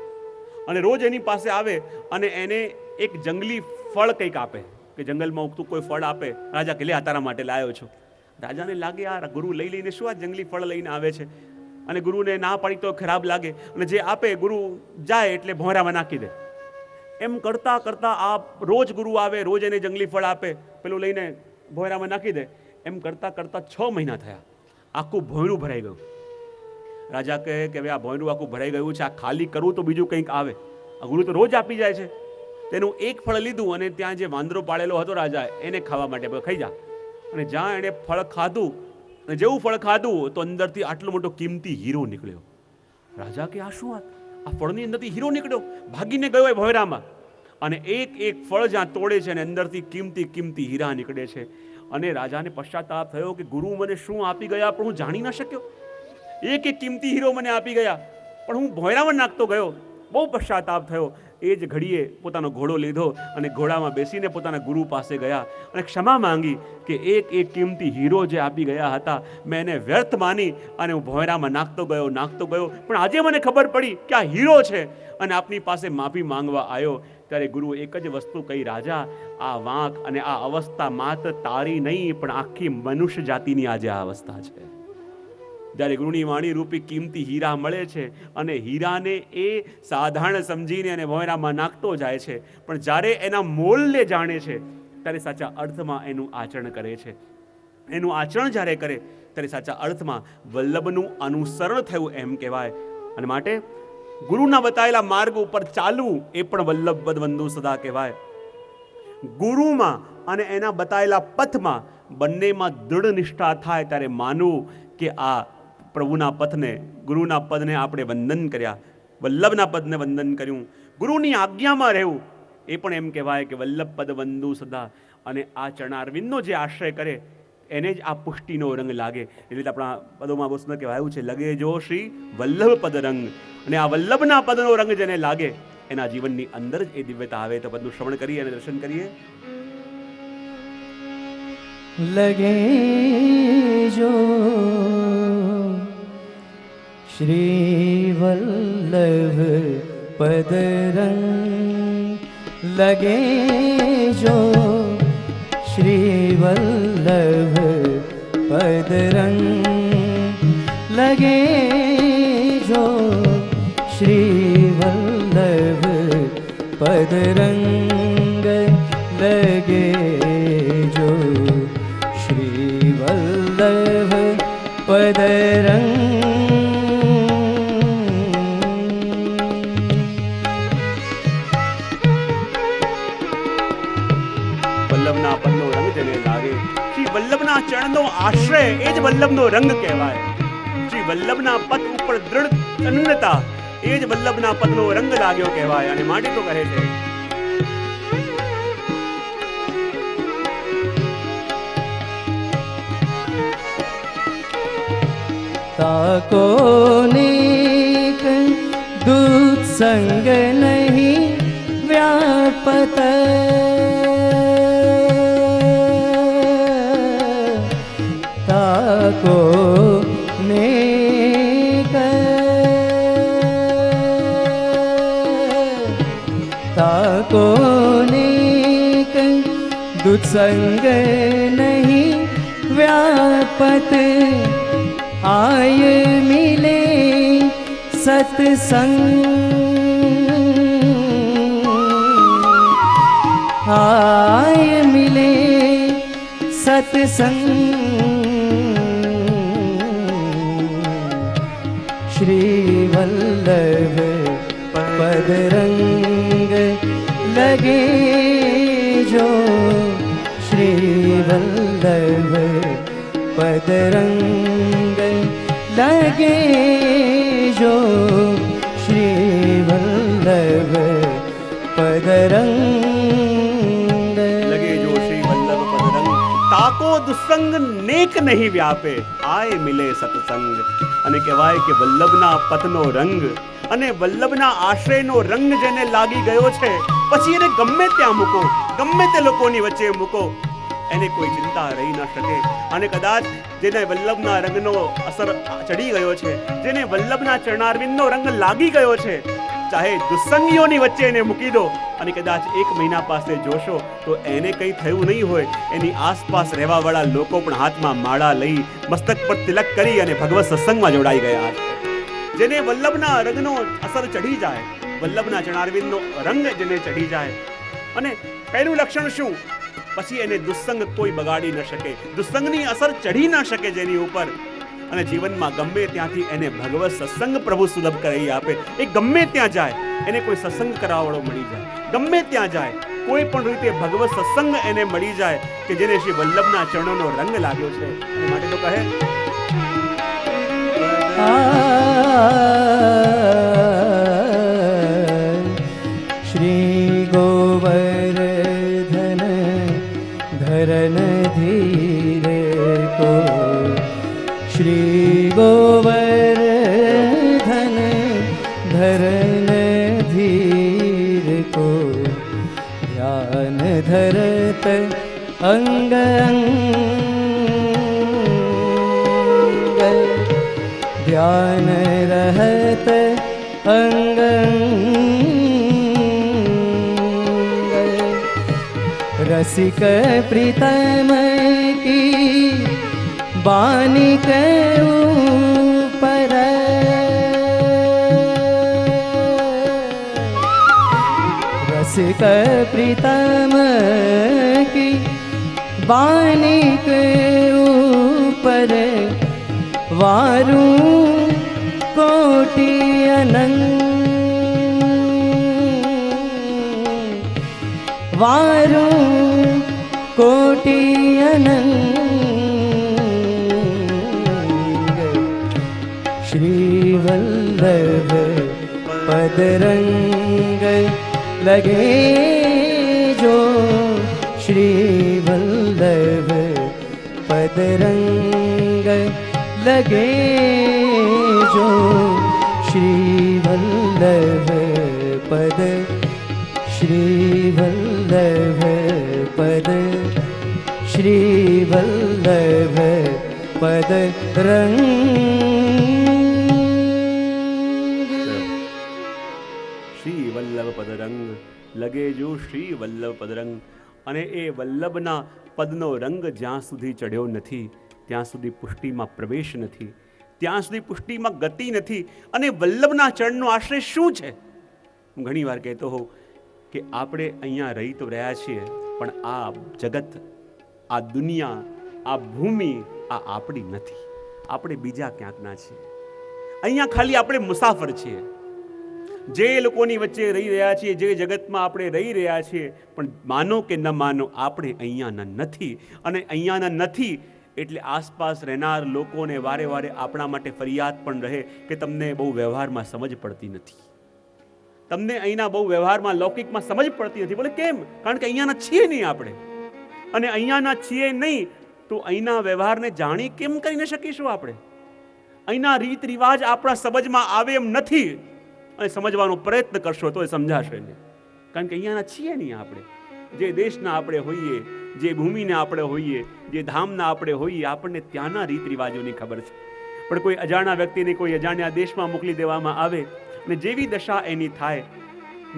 અને રોજ એની પાસે આવે અને એને એક જંગલી ફળ કંઈક આપે, કે જંગલમાં ઉગતું કોઈ ફળ આપે. રાજા કે લે આ તારા માટે લાવ્યો છું. રાજાને લાગે આ ગુરુ લઈ લઈને શું આ જંગલી ફળ લઈને આવે છે, અને ગુરુને ના પાડી તો ખરાબ લાગે, અને જે આપે ગુરુ જાય એટલે ભોંરામાં નાખી દે. એમ કરતા કરતા આ રોજ ગુરુ આવે, રોજ એને જંગલી ફળ આપે, પેલું લઈને ભોંરામાં નાખી દે. એમ કરતા કરતા 6 મહિના થયા, આખું ભોંયરું ભરાઈ ગયું. રાજા કહે કે ભાઈ આ ભોંયરું આખું ભરાઈ ગયું છે, આ ખાલી કરવું તો બીજું કંઈક આવે. આ ગુરુ તો રોજ આપી જાય છે. તેનું એક ફળ લીધું અને ત્યાં જે વાંદરો પાડેલો હતો રાજા, એને ખાવા માટે ખાઈ જા. અને જ્યાં એણે ફળ ખાધું, અને જેવું ફળ ખાધું તો અંદરથી આટલો મોટો કિંમતી હીરો નીકળ્યો. રાજા કે આ શું વાત? આ ફળની અંદરથી હીરો નીકળ્યો, ભાગીને ગયો એ ભોંયરામાં. અને એક એક ફળ જ્યાં તોડે છે અને અંદરથી કિંમતી કિંમતી હીરા નીકળે છે. અને રાજાને પશ્ચાતાપ થયો કે ગુરુ મને શું આપી ગયા પણ હું જાણી ન શક્યો. એક એક કિંમતી હીરો મને આપી ગયા પણ હું ભોંયરામાં નાખતો ગયો. બહુ પશ્ચાતાપ થયો. એ જ ઘડીએ પોતાનો ઘોડો લીધો અને ઘોડામાં બેસીને પોતાના ગુરુ પાસે ગયા અને ક્ષમા માંગી કે એક એક કિંમતી હીરો જે આપી ગયા હતા મેં એને વ્યર્થ માની અને હું ભોંયરામાં નાખતો ગયો, પણ આજે મને ખબર પડી કે આ હીરો છે અને આપની પાસે માફી માંગવા આવ્યો. ત્યારે ગુરુ એક જ વસ્તુ કહી, રાજા આ વાંક અને આ અવસ્થા માત્ર તારી નહીં પણ આખી મનુષ્ય જાતિની આજે આ અવસ્થા છે. જ્યારે ગુરુની વાણી રૂપી કિંમતી હીરા મળે છે અને હીરાને એ સાધારણ સમજીને અને ભોંયરામાં નાખતો જાય છે, પણ જ્યારે એના મોલને જાણે છે ત્યારે સાચા અર્થમાં એનું આચરણ કરે છે. એનું આચરણ જ્યારે કરે ત્યારે સાચા અર્થમાં વલ્લભનું અનુસરણ થયું એમ કહેવાય. અને માટે ગુરુના બતાવેલા માર્ગ ઉપર ચાલવું એ પણ વલ્લભ પદ વંદુ સદા કહેવાય. ગુરુમાં અને એના બતાવેલા પથમાં બંનેમાં દૃઢ નિષ્ઠા થાય ત્યારે માનવું કે આ પ્રભુના પથને, ગુરુના પદને આપણે વંદન કર્યા, વલ્લભના પદને વંદન કર્યું. ગુરુની આજ્ઞામાં રહેવું એ પણ એમ કહેવાય કે વલ્લભ પદ વંદુ સદા. અને આ ચરણારવિંદનો જે આશ્રય કરે એને જ આ પુષ્ટિનો રંગ લાગે. એટલે આપણા પદોમાં બહુ સુંદર કહેવાયું છે, લગે જો શ્રી વલ્લભ પદ રંગ. અને આ વલ્લભના પદનો રંગ જેને લાગે એના જીવનની અંદર જ એ દિવ્યતા આવે. તો પદનું શ્રવણ કરીએ અને દર્શન કરીએ. लगे जो श्री वल्लभ पद रंग, लगे जो श्री वल्लभ पद रंग, लगे जो श्री वल्लभ पद रंग, लगे जो श्री वल्लभ पद रंग. વલ્લભના પદનો રંગ જેને લાગે, શ્રી વલ્લભના ચરણનો આશ્રય એ જ વલ્લભનો રંગ કહેવાય. શ્રી વલ્લભના પદ ઉપર દૃઢ તન્નતા એ જ વલ્લભના પદનો રંગ લાગ્યો કહેવાય. અને માટે તો કહે છે, ताको नेक दूत संग नहीं व्यापत, ताको नेक, ताको नेक दूत संग नहीं व्यापत, आय मिले सत्संग, आय मिले सत्संग, श्री वल्लभ पद रंग, लगे जो श्री वल्लभ पद रंग, लगे जो श्री वल्लभ पद रंग, લગે જો શ્રી વલ્લભ પદ રંગ. તાકો દુસ્સંગ નેક નહીં વ્યાપે, આય મિલે સત્સંગ. અને કહેવાય કે વલ્લભના પથનો રંગ અને વલ્લભના આશ્રયનો રંગ જેને લાગી ગયો છે, પછી એને ગમે ત્યાં મૂકો, ગમે તે લોકોની વચ્ચે મૂકો, એને કોઈ ચિંતા રહી ન શકે. અને કદાચ જેને વલ્લભના રંગનો અસર ચડી ગયો છે, જેને વલ્લભના ચરણારવિંદનો રંગ લાગી ગયો છે, ચાહે દુસ્સંગીઓની વચ્ચે એને મૂકી દો અને કદાચ 1 મહિના પાસે જોશો તો એને કંઈ થયું નહીં હોય. એની આસપાસ રહેવાવાળા લોકો પણ હાથમાં માળા લઈ, મસ્તક પર તિલક કરી અને ભગવત સત્સંગમાં જોડાઈ ગયા છે. જેને વલ્લભના રંગનો અસર ચડી જાય, વલ્લભના ચરણારવિંદનો રંગ જેને ચડી જાય, અને પહેલું લક્ષણ શું? પછી એને દુસ્સંગ કોઈ બગાડી ન શકે, દુસ્સંગની અસર ચડી ન શકે જેની ઉપર. અને જીવનમાં ગમે ત્યાંથી એને ભગવત સત્સંગ પ્રભુ સુલભ કરી આપે. એ ગમે ત્યાં જાય એને કોઈ સત્સંગ કરાવવાળો મળી જાય, ગમે ત્યાં જાય કોઈ પણ રીતે ભગવત સત્સંગ એને મળી જાય કે જેને શ્રી વલ્લભના ચરણોનો રંગ લાગ્યો છે. એ માટે તો કહે શ્રી ગોવર્ધન ધરન ધીરે કો, શ્રી ગોવર્ધન ધરન ધીર કો, ધ્યાન ધરત અંગ અંગ, ધ્યાન રહત અંગ અંગ, रसिक प्रीतम की बानी के ऊपर, रसिक प्रीतम की बानी के ऊपर, वारू कोटि अनंत, वारू कोटि अनंत, श्री वल्लभ पदरंग लगे जो, श्री वल्लभ पदरंग लगे जो, श्री वल्लभ पद, श्री वल्लभ पद, श्री वल्लभ पद रंग. શ્રી વલ્લભ પદરંગ લગે જો, શ્રી વલ્લભ પદરંગ. અને એ વલ્લભના પદનો રંગ જ્યાં સુધી ચડ્યો નથી ત્યાં સુધી પુષ્ટિમાં પ્રવેશ નથી, ત્યાં સુધી પુષ્ટિમાં ગતિ નથી. અને વલ્લભના ચરણનો આશ્રય શું છે? હું ઘણી વાર કહેતો હોઉં કે આપણે અહીંયા રહી તો રહ્યા છીએ, પણ આ જગત, આ દુનિયા, આ ભૂમિ આ આપણી નથી, આપણે બીજા ક્યાંકના છીએ. અહીંયા ખાલી આપણે મુસાફર છીએ. જે લોકોની વચ્ચે રહી રહ્યા છીએ, જે જગતમાં આપણે રહી રહ્યા છીએ, પણ માનો કે ન માનો આપણે અહીંયાના નથી. અને અહીંયાના નથી એટલે આસપાસ રહેનાર લોકોને વારે વારે આપણા માટે ફરિયાદ પણ રહે કે તમને બહુ વ્યવહારમાં સમજ પડતી નથી, તમને અહીંના બહુ વ્યવહારમાં લૌકિકમાં સમજ પડતી નથી. બોલે કેમ? કારણ કે અહીંયાના છીએ નહીં આપણે. અને અહીંયાના છીએ નહીં તો અહીંના વ્યવહારને જાણી કેમ કરી ન શકીશું આપણે? અહીંના રીત રિવાજ આપણા સમજમાં આવે એમ નથી, અને સમજવાનો પ્રયત્ન કરશો તો એ સમજાશે નહીં. કારણ કે અહીંયાના છીએ નહીં આપણે. જે દેશના આપણે હોઈએ, જે ભૂમિના આપણે હોઈએ, જે ધામના આપણે હોઈએ, આપણને ત્યાંના રીત રિવાજોની ખબર છે. પણ કોઈ અજાણ્યા વ્યક્તિને કોઈ અજાણ્યા દેશમાં મોકલી દેવામાં આવે અને જેવી દશા એની થાય,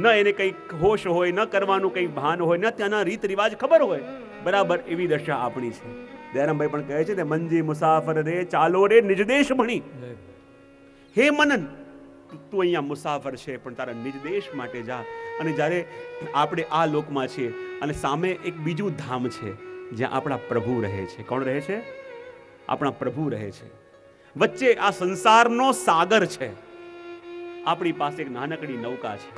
ન એને કંઈક હોશ હોય, ન કરવાનું કંઈક ભાન હોય, ન ત્યાંના રીત રિવાજ ખબર હોય, બરાબર એવી દશા આપણી છે. દયારામભાઈ પણ કહે છે ને, મંજી મુસાફર રે ચાલો રે નિજ દેશ ભણી. હે મનન, તું અહીંયા મુસાફર છે પણ તારા નિજ દેશ માટે જા. અને જ્યારે આપણે આ લોકમાં છીએ અને સામે એક બીજું ધામ છે જ્યાં આપણા પ્રભુ રહે છે. કોણ રહે છે? આપણા પ્રભુ રહે છે. વચ્ચે આ સંસારનો સાગર છે, આપણી પાસે એક નાનકડી નૌકા છે.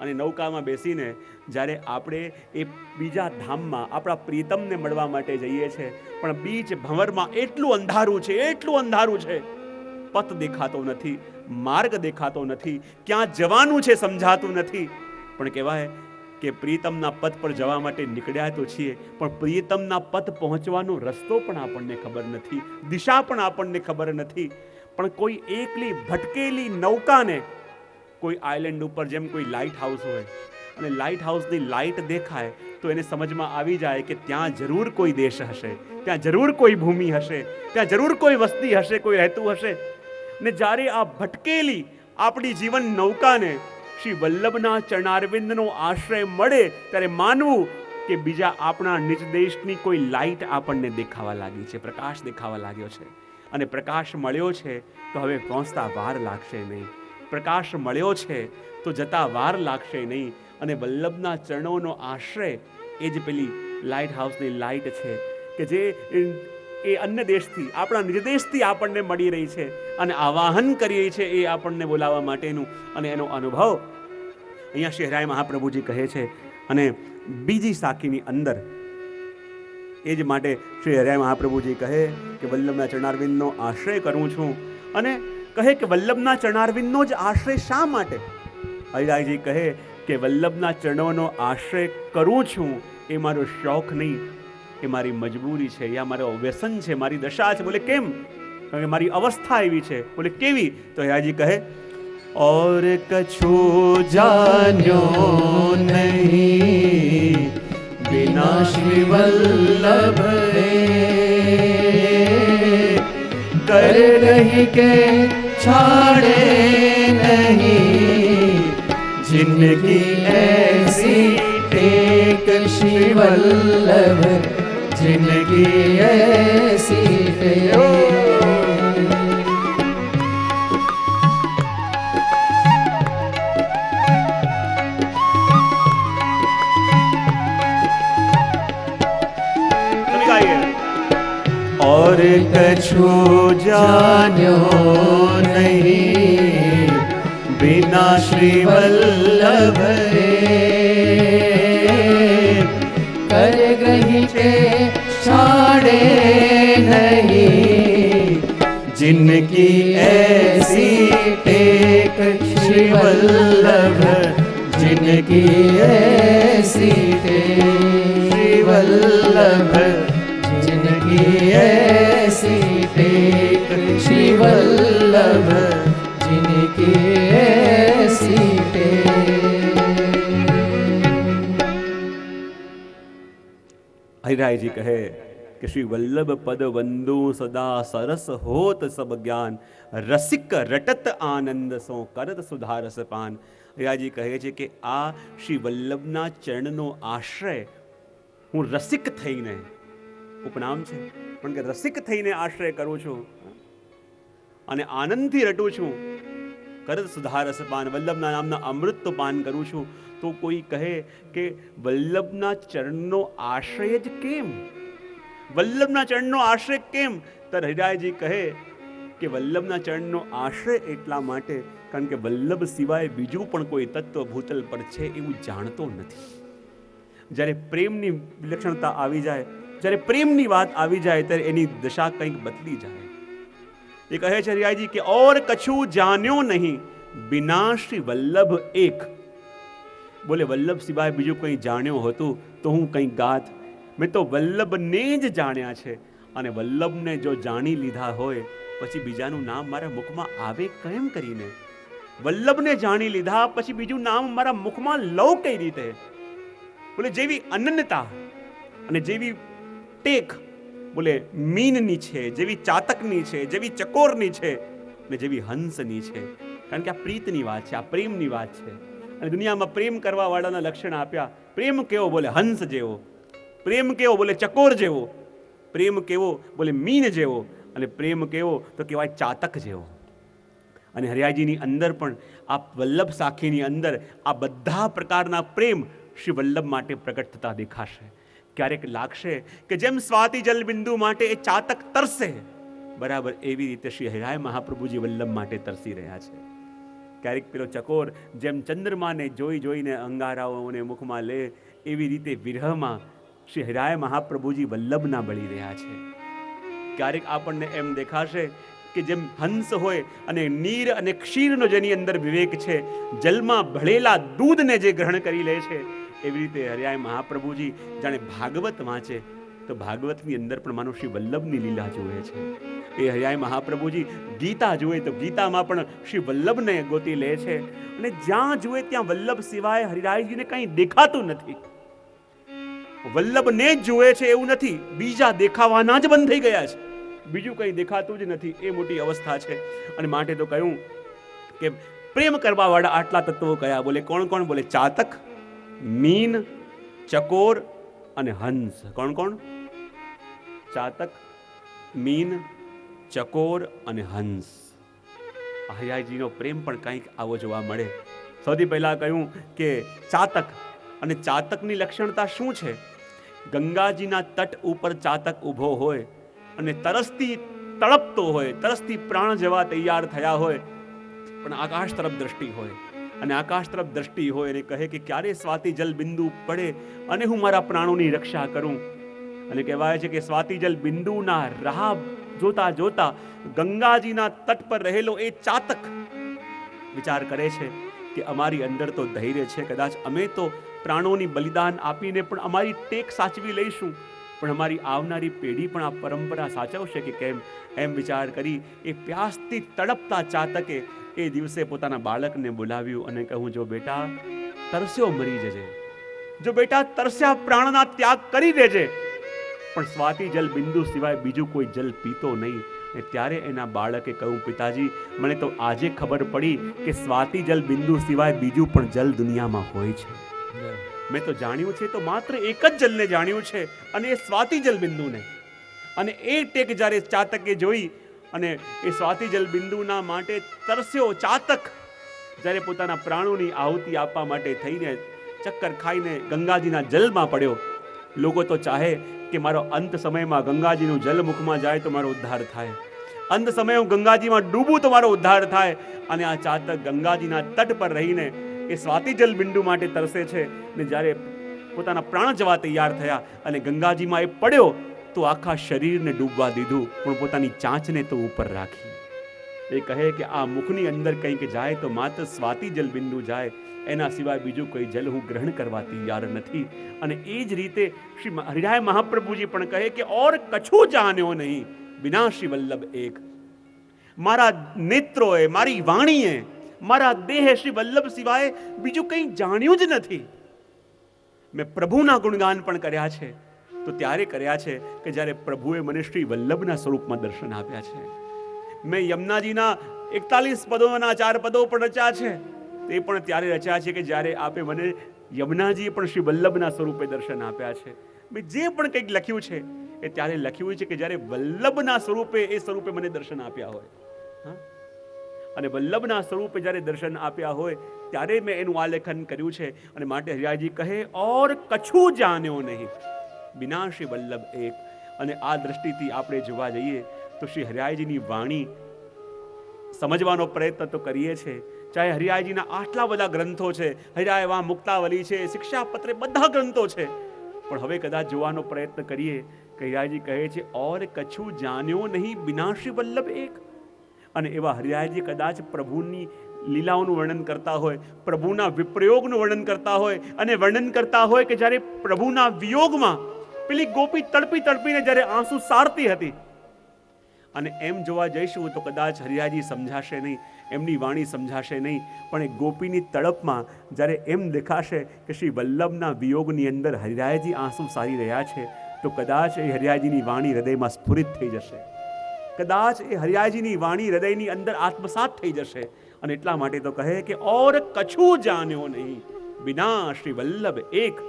અને નૌકામાં બેસીને જ્યારે આપણે એ બીજા ધામમાં આપણા પ્રીતમને મળવા માટે જઈએ છીએ, પણ બીચ ભંવરમાં એટલું અંધારું છે, એટલું અંધારું છે, પથ દેખાતો નથી, માર્ગ દેખાતો નથી, ક્યાં જવાનું છે સમજાતું નથી. પણ કહેવાય કે પ્રિયતમના પદ પર જવા માટે નીકળ્યા તો છીએ, પણ પ્રિયતમના પદ પહોંચવાનો રસ્તો પણ આપણને ખબર નથી, દિશા પણ આપણને ખબર નથી. પણ કોઈ એકલી ભટકેલી નૌકાને કોઈ આઇલેન્ડ ઉપર, જેમ કોઈ લાઇટ હાઉસ હોય અને લાઇટ હાઉસની લાઇટ દેખાય તો એને સમજમાં આવી જાય કે ત્યાં જરૂર કોઈ દેશ હશે, ત્યાં જરૂર કોઈ ભૂમિ હશે, ત્યાં જરૂર કોઈ વસ્તી હશે, કોઈ રહેતું હશે. ને જ્યારે આ ભટકેલી આપણી જીવન નૌકાને શ્રી વલ્લભના ચરણારવિંદનો આશ્રય મળે ત્યારે માનવું કે બીજા આપણા નિજ દેશની કોઈ લાઇટ આપણને દેખાવા લાગી છે, પ્રકાશ દેખાવા લાગ્યો છે. અને પ્રકાશ મળ્યો છે તો હવે પહોંચતા વાર લાગશે નહીં, પ્રકાશ મળ્યો છે તો જતા વાર લાગશે નહીં. અને વલ્લભના ચરણોનો આશ્રય એ જ પેલી લાઇટ હાઉસની લાઇટ છે કે જે એ અન્ય દેશથી, આપણા નિજ દેશથી આપણને મળી રહી છે અને આવાહન કરી રહી છે એ આપણને બોલાવવા માટેનું. અને એનો અનુભવ અહીંયા શ્રી હરિરાય મહાપ્રભુજી કહે છે. અને બીજી સાખીની અંદર એ જ માટે શ્રી હરિરાય મહાપ્રભુજી કહે કે વલ્લભના ચરણારવિંદનો આશ્રય કરું છું. અને કહે કે વલ્લભના ચરણારવિંદનો જ આશ્રય શા માટે? હરિરાયજી કહે કે વલ્લભના ચરણોનો આશ્રય કરું છું એ મારો શોખ નહીં, એ મારી મજબૂરી છે, યા મારો વ્યસન છે, મારી દશા છે. બોલે કેમ? કારણ કે મારી અવસ્થા એવી છે. બોલે કેવી? તો હરિરાયજી કહે और कछु जान्यो नहीं बिना श्री वल्लभ कर नहीं के छाड़े नहीं जिनकी ऐसी टेक श्री वल्लभ जिनकी ऐसी टेक. और कछु जान्यो नहीं बिना श्री वल्लभ कर गही के छाड़े नहीं जिनकी ऐसी टेक श्री वल्लभ जिनकी ऐसी टेक श्री वल्लभ जिनकी ऐसी टेक श्री वल्लभ जिनकी ऐसी टेक. हरिरायजी કહે કે શ્રી વલ્લભ પદ વંદુ સદા સરસ હોત સબ જ્ઞાન રસિક રટત આનંદ સો કરત સુધારસ પાન. હરિરાયજી કહે છે કે આ શ્રી વલ્લભના ચરણનો આશ્રય હું રસિક થઈને, ઉપનામ છે પણ કે રસિક થઈને આશ્રય કરું છું અને આનંદથી રટું છું. કરત સુધારસ પાન, વલ્લભના નામના અમૃત તો પાન કરું છું. તો કોઈ કહે કે વલ્લભના ચરણનો આશ્રય જ કેમ? વલ્લભના ચરણનો આશ્રય કેમ? તો હરિરાયજી કહે કે વલ્લભના ચરણનો આશ્રય એટલા માટે કારણ કે વલ્લભ સિવાય બીજું પણ કોઈ તત્વ ભૂતલ પર છે એવું જાણતો નથી. જ્યારે પ્રેમની વિલક્ષણતા આવી જાય, જ્યારે પ્રેમની વાત આવી જાય ત્યારે એની દશા કંઈક બદલી જાય. એ કહે છે હરિરાયજી કે ઓર કછું જાન્યો નહીં બિના શ્રી વલ્લભ એક. બોલે વલ્લભ સિવાય બીજું કંઈ જાણ્યો હતું તો હું કંઈ ગાત. મેં તો વલ્લભને જ જાણ્યા છે અને વલ્લભને જો જાણી લીધા હોય પછી બીજાનું નામ મારા મુખમાં આવે કેમ કરીને? વલ્લભને જાણી લીધા પછી બીજું નામ મારા મુખમાં લઉં કઈ રીતે? બોલે જેવી અનન્યતા અને જેવી ટેક બોલે મીનની છે, જેવી ચાતકની છે, જેવી ચકોરની છે ને જેવી હંસની છે. કારણ કે આ પ્રીતની વાત છે, આ પ્રેમની વાત છે. અને દુનિયામાં પ્રેમ કરવા વાળાના લક્ષણ આપ્યા. પ્રેમ કેવો? બોલે હંસ જેવો. પ્રેમ કેવો? બોલે ચકોર જેવો. પ્રેમ કેવો? બોલે મીન જેવો. અને પ્રેમ કેવો? તો કહેવાય ચાતક જેવો. અને હરિરાયજીની અંદર પણ આ વલ્લભ સાખીની અંદર આ બધા પ્રકારના પ્રેમ શ્રી વલ્લભ માટે પ્રગટ થતા દેખાશે. ક્યારેક લાગશે કે જેમ સ્વાતિ જલ બિંદુ માટે એ ચાતક તરસે, બરાબર એવી રીતે શ્રી હરિરાય મહાપ્રભુજી વલ્લભ માટે તરસી રહ્યા છે. ક્યારેક પેલો ચકોર જેમ ચંદ્રમાને જોઈ જોઈને અંગારાઓને મુખમાં લે એવી રીતે વિરહમાં શ્રી હરિરાય મહાપ્રભુજી વલ્લભના બળી રહ્યા છે. ક્યારેક આપણને એમ દેખાશે કે જેમ હંસ હોય અને નીર અને ક્ષીરનો જેની અંદર વિવેક છે, જલમાં ભળેલા દૂધને જે ગ્રહણ કરી લે છે એવી રીતે હરિરાય મહાપ્રભુજી જાણે ભાગવત વાંચે તો ભાગવતની અંદર પણ માનો શ્રી વલ્લભની લીલા જોવે છે. એ હરિરાય મહાપ્રભુજી ગીતા જુએ તો ગીતામાં પણ શ્રી વલ્લભને ગોતી લે છે. અને જ્યાં જુએ ત્યાં વલ્લભ સિવાય હરિરાયજીને કંઈ દેખાતું નથી. વલ્લભને જ જુએ છે એવું નથી, બીજા દેખાવાના જ બંધ થઈ ગયા છે, બીજું કંઈ દેખાતું જ નથી. એ મોટી અવસ્થા છે. અને માટે તો કહ્યું કે પ્રેમ કરવા વાળા આટલા તત્વો કયા બોલે? કોણ કોણ બોલે? ચાતક, મીન, ચકોર અને હંસ. કોણ કોણ? ચાતક, મીન, ચકોર અને હંસ. હરિરાયજીનો પ્રેમ પણ કંઈક આવો જોવા મળે. સૌથી પહેલા કહ્યું કે ચાતક, અને ચાતકની લક્ષણતા શું છે? ગંગાજીના તટ ઉપર ચાતક ઊભો હોય અને તરસથી તડપતો હોય, તરસથી પ્રાણ જવા તૈયાર થયા હોય, પણ આકાશ તરફ દ્રષ્ટિ હોય. અને આકાશ તરફ દ્રષ્ટિ હોય અને કહે કે ક્યારે સ્વાતિ જલ બિંદુ પડે અને હું મારા પ્રાણોની રક્ષા કરું. અને કહેવાય છે કે સ્વાતિ જલ બિંદુના રાહ જોતા જોતા ગંગાજીના તટ પર રહેલો એ ચાતક વિચાર કરે છે કે અમારી અંદર તો ધૈર્ય છે, કદાચ અમે તો પ્રાણોની બલિદાન આપીને પણ અમારી ટેક સાચવી લઈશું, પણ અમારી આવનારી પેઢી પણ આ પરંપરા સાચવશે કે કેમ? એમ વિચાર કરી એ પ્યાસથી તડપતા ચાતકે એ દિવસે પોતાના બાળકને બોલાવ્યું અને કહું, જો બેટા તરસ્યો મરી જજે, જો બેટા તરસ્યા પ્રાણના ત્યાગ કરી દેજે, પણ સ્વાતિ જલ બિંદુ સિવાય બીજું કોઈ જલ પીતો નહીં. ત્યારે એના બાળકે કહ્યું, પિતાજી મને તો આજે ખબર પડી કે સ્વાતિ જલ બિંદુ સિવાય બીજું પણ જલ દુનિયામાં હોય છે. મેં તો જાણ્યું છે તો માત્ર એક જ જલને જાણ્યું છે, અને એ સ્વાતિ જલ બિંદુને. અને એ ટેક જ્યારે ચાતકે જોઈ અને એ સ્વાતિ જલ બિંદુના માટે તરસ્યો ચાતક જ્યારે પોતાના પ્રાણોની આહુતિ આપવા માટે થઈને ચક્કર ખાઈને ગંગાજીના જલમાં પડ્યો. લોકો તો ચાહે કે મારો અંત સમયમાં ગંગાજીનું જલ મુખમાં જાય તો મારો ઉદ્ધાર થાય, અંત સમયે હું ગંગાજીમાં ડૂબું તો મારો ઉદ્ધાર થાય. અને આ ચાતક ગંગાજીના તટ પર રહીને એ સ્વાતિ જલ બિંદુ માટે તરસે છે. ને જ્યારે પોતાના પ્રાણ જવા તૈયાર થયા અને ગંગાજીમાં એ પડ્યો તો આખા શરીરને ડૂબવા દીધું, પણ પોતાની ચાંચને તો ઉપર રાખી. એ કહે કે આ મુખની અંદર કંઈક જાય તો માત્ર સ્વાતિ જલ બિંદુ જાય, એના સિવાય બીજું કોઈ જલ હું ગ્રહણ કરવા તૈયાર નથી. અને એ જ રીતે શ્રી હરિરાય મહાપ્રભુજી પણ કહે કે ઓર કછું જાણ્યો નહીં બિના શ્રી વલ્લભ એક. મારા નેત્રોએ, મારી વાણીએ, મારા દેહે શ્રી વલ્લભ સિવાય બીજું કંઈ જાણ્યું જ નથી. મેં પ્રભુના ગુણગાન પણ કર્યા છે તો ત્યારે કર્યા છે કે જ્યારે પ્રભુએ મને શ્રી વલ્લભના સ્વરૂપમાં દર્શન આપ્યા છે. મેં યમુનાજીના 41 પદોના 4 પદો પણ રચ્યા છે, તે પણ ત્યારે રચ્યા છે કે જ્યારે આપે મને યમુનાજીએ પણ શ્રી વલ્લભના સ્વરૂપે દર્શન આપ્યા છે. મેં જે પણ કંઈક લખ્યું છે એ ત્યારે લખ્યું છે કે જ્યારે વલ્લભના સ્વરૂપે એ સ્વરૂપે મને દર્શન આપ્યા હોય, અને વલ્લભના સ્વરૂપે જ્યારે દર્શન આપ્યા હોય ત્યારે મેં એનું આલેખન કર્યું છે. અને માટે હરિરાયજી કહે ઓર કછું જાણ્યો નહીં બિના શ્રી વલ્લભ એક. અને આ દ્રષ્ટિથી આપણે જોવા જઈએ તો શ્રી હરિરાયજીની વાણી સમજવાનો પ્રયત્ન તો કરીએ છીએ. ચાહે હરિરાયજીના આટલા બધા ગ્રંથો છે, હરિરાયવા મુક્તાવલી છે, શિક્ષાપત્ર, બધા ગ્રંથો છે, પણ હવે કદાચ જોવાનો પ્રયત્ન કરીએ કે હરિરાયજી કહે છે ઓર કછું જાણ્યો નહીં બિના શ્રી વલ્લભ એક. અને એવા હરિરાયજી કદાચ પ્રભુની લીલાઓનું વર્ણન કરતા હોય, પ્રભુના વિપ્રયોગનું વર્ણન કરતા હોય, અને વર્ણન કરતા હોય કે જ્યારે પ્રભુના વિયોગમાં પેલી ગોપી તડપી તડપીને જ્યારે આંસુ સારતી હતી, અને એમ જોવા જઈશું તો કદાચ હરિરાયજી સમજાશે નહીં, એમની વાણી સમજાશે નહીં, પણ એ ગોપીની તડપમાં જ્યારે એમ દેખાશે કે શ્રી વલ્લભના વિયોગની અંદર હરિરાયજી આંસુ સારી રહ્યા છે, તો કદાચ એ હરિરાયજીની વાણી હૃદયમાં સ્ફુરિત થઈ જશે, કદાચ એ હરિરાયજીની વાણી હૃદયની અંદર આત્મસાત થઈ જશે. અને એટલા માટે તો કહે કે ઓર કછું જાણ્યો નહીં બિના શ્રી વલ્લભ એક.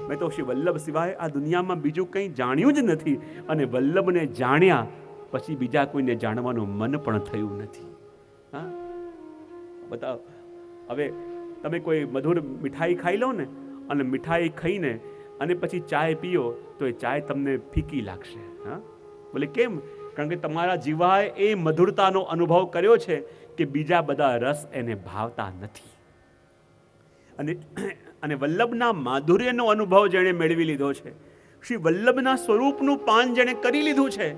મેં તો શ્રી વલ્લભ સિવાય આ દુનિયામાં બીજું કંઈ જાણ્યું જ નથી, અને વલ્લભને જાણ્યા પછી બીજા કોઈને જાણવાનું મન પણ થયું નથી. હા, બતાવો. હવે તમે કોઈ મધુર મીઠાઈ ખાઈ લો ને, અને મીઠાઈ ખાઈને અને પછી ચાય પીઓ તો એ ચાય તમને ફીકી લાગશે. હા, બોલે કેમ? કારણ કે તમારા જીવાએ એ મધુરતાનો અનુભવ કર્યો છે કે બીજા બધા રસ એને ભાવતા નથી. અને વલ્લભના માધુર્યનો અનુભવ જેણે મેળવી લીધો છે, શ્રી વલ્લભના સ્વરૂપનું પાન જેણે કરી લીધું છે,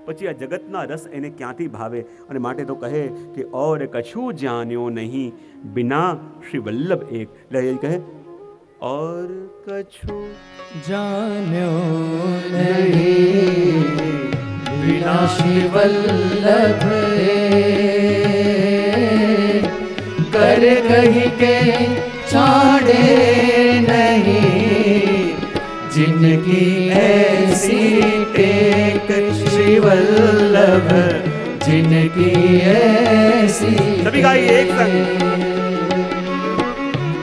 પછી આ જગતના રસ એને ક્યાંથી ભાવે? અને માટે તો કહે કે ઓર કછું જાણ્યો નહીં બિના શ્રી વલ્લભ એક. એટલે કહે और कछु जान्यो नहीं बिना श्री वल्लभ कर कही के छाड़े नहीं जिनकी ऐसी टेक श्री वल्लभ जिनकी ऐसी सभी गाइए एक संग।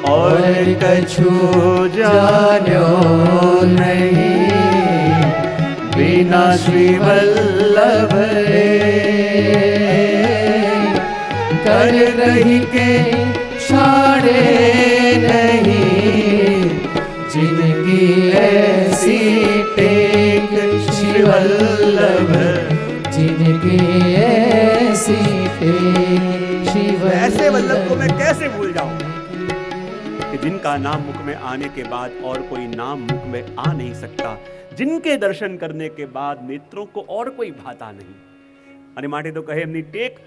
और कछु जान्यो नहीं बिना श्री वल्लभ कर रही के छाड़े नहीं जिनकी ऐसी टेक श्री वल्लभ जिनकी ऐसी टेक श्री वल्लभ। ऐसे वल्लभ को मैं कैसे भूल जाऊं कि जिनका नाम मुख में आने के बाद और कोई नाम मुख में आ नहीं सकता, जिनके दर्शन करने के बाद नेत्रों को और કોઈ ભાતા નહીં। અને માટે તો કહે એમની ટેક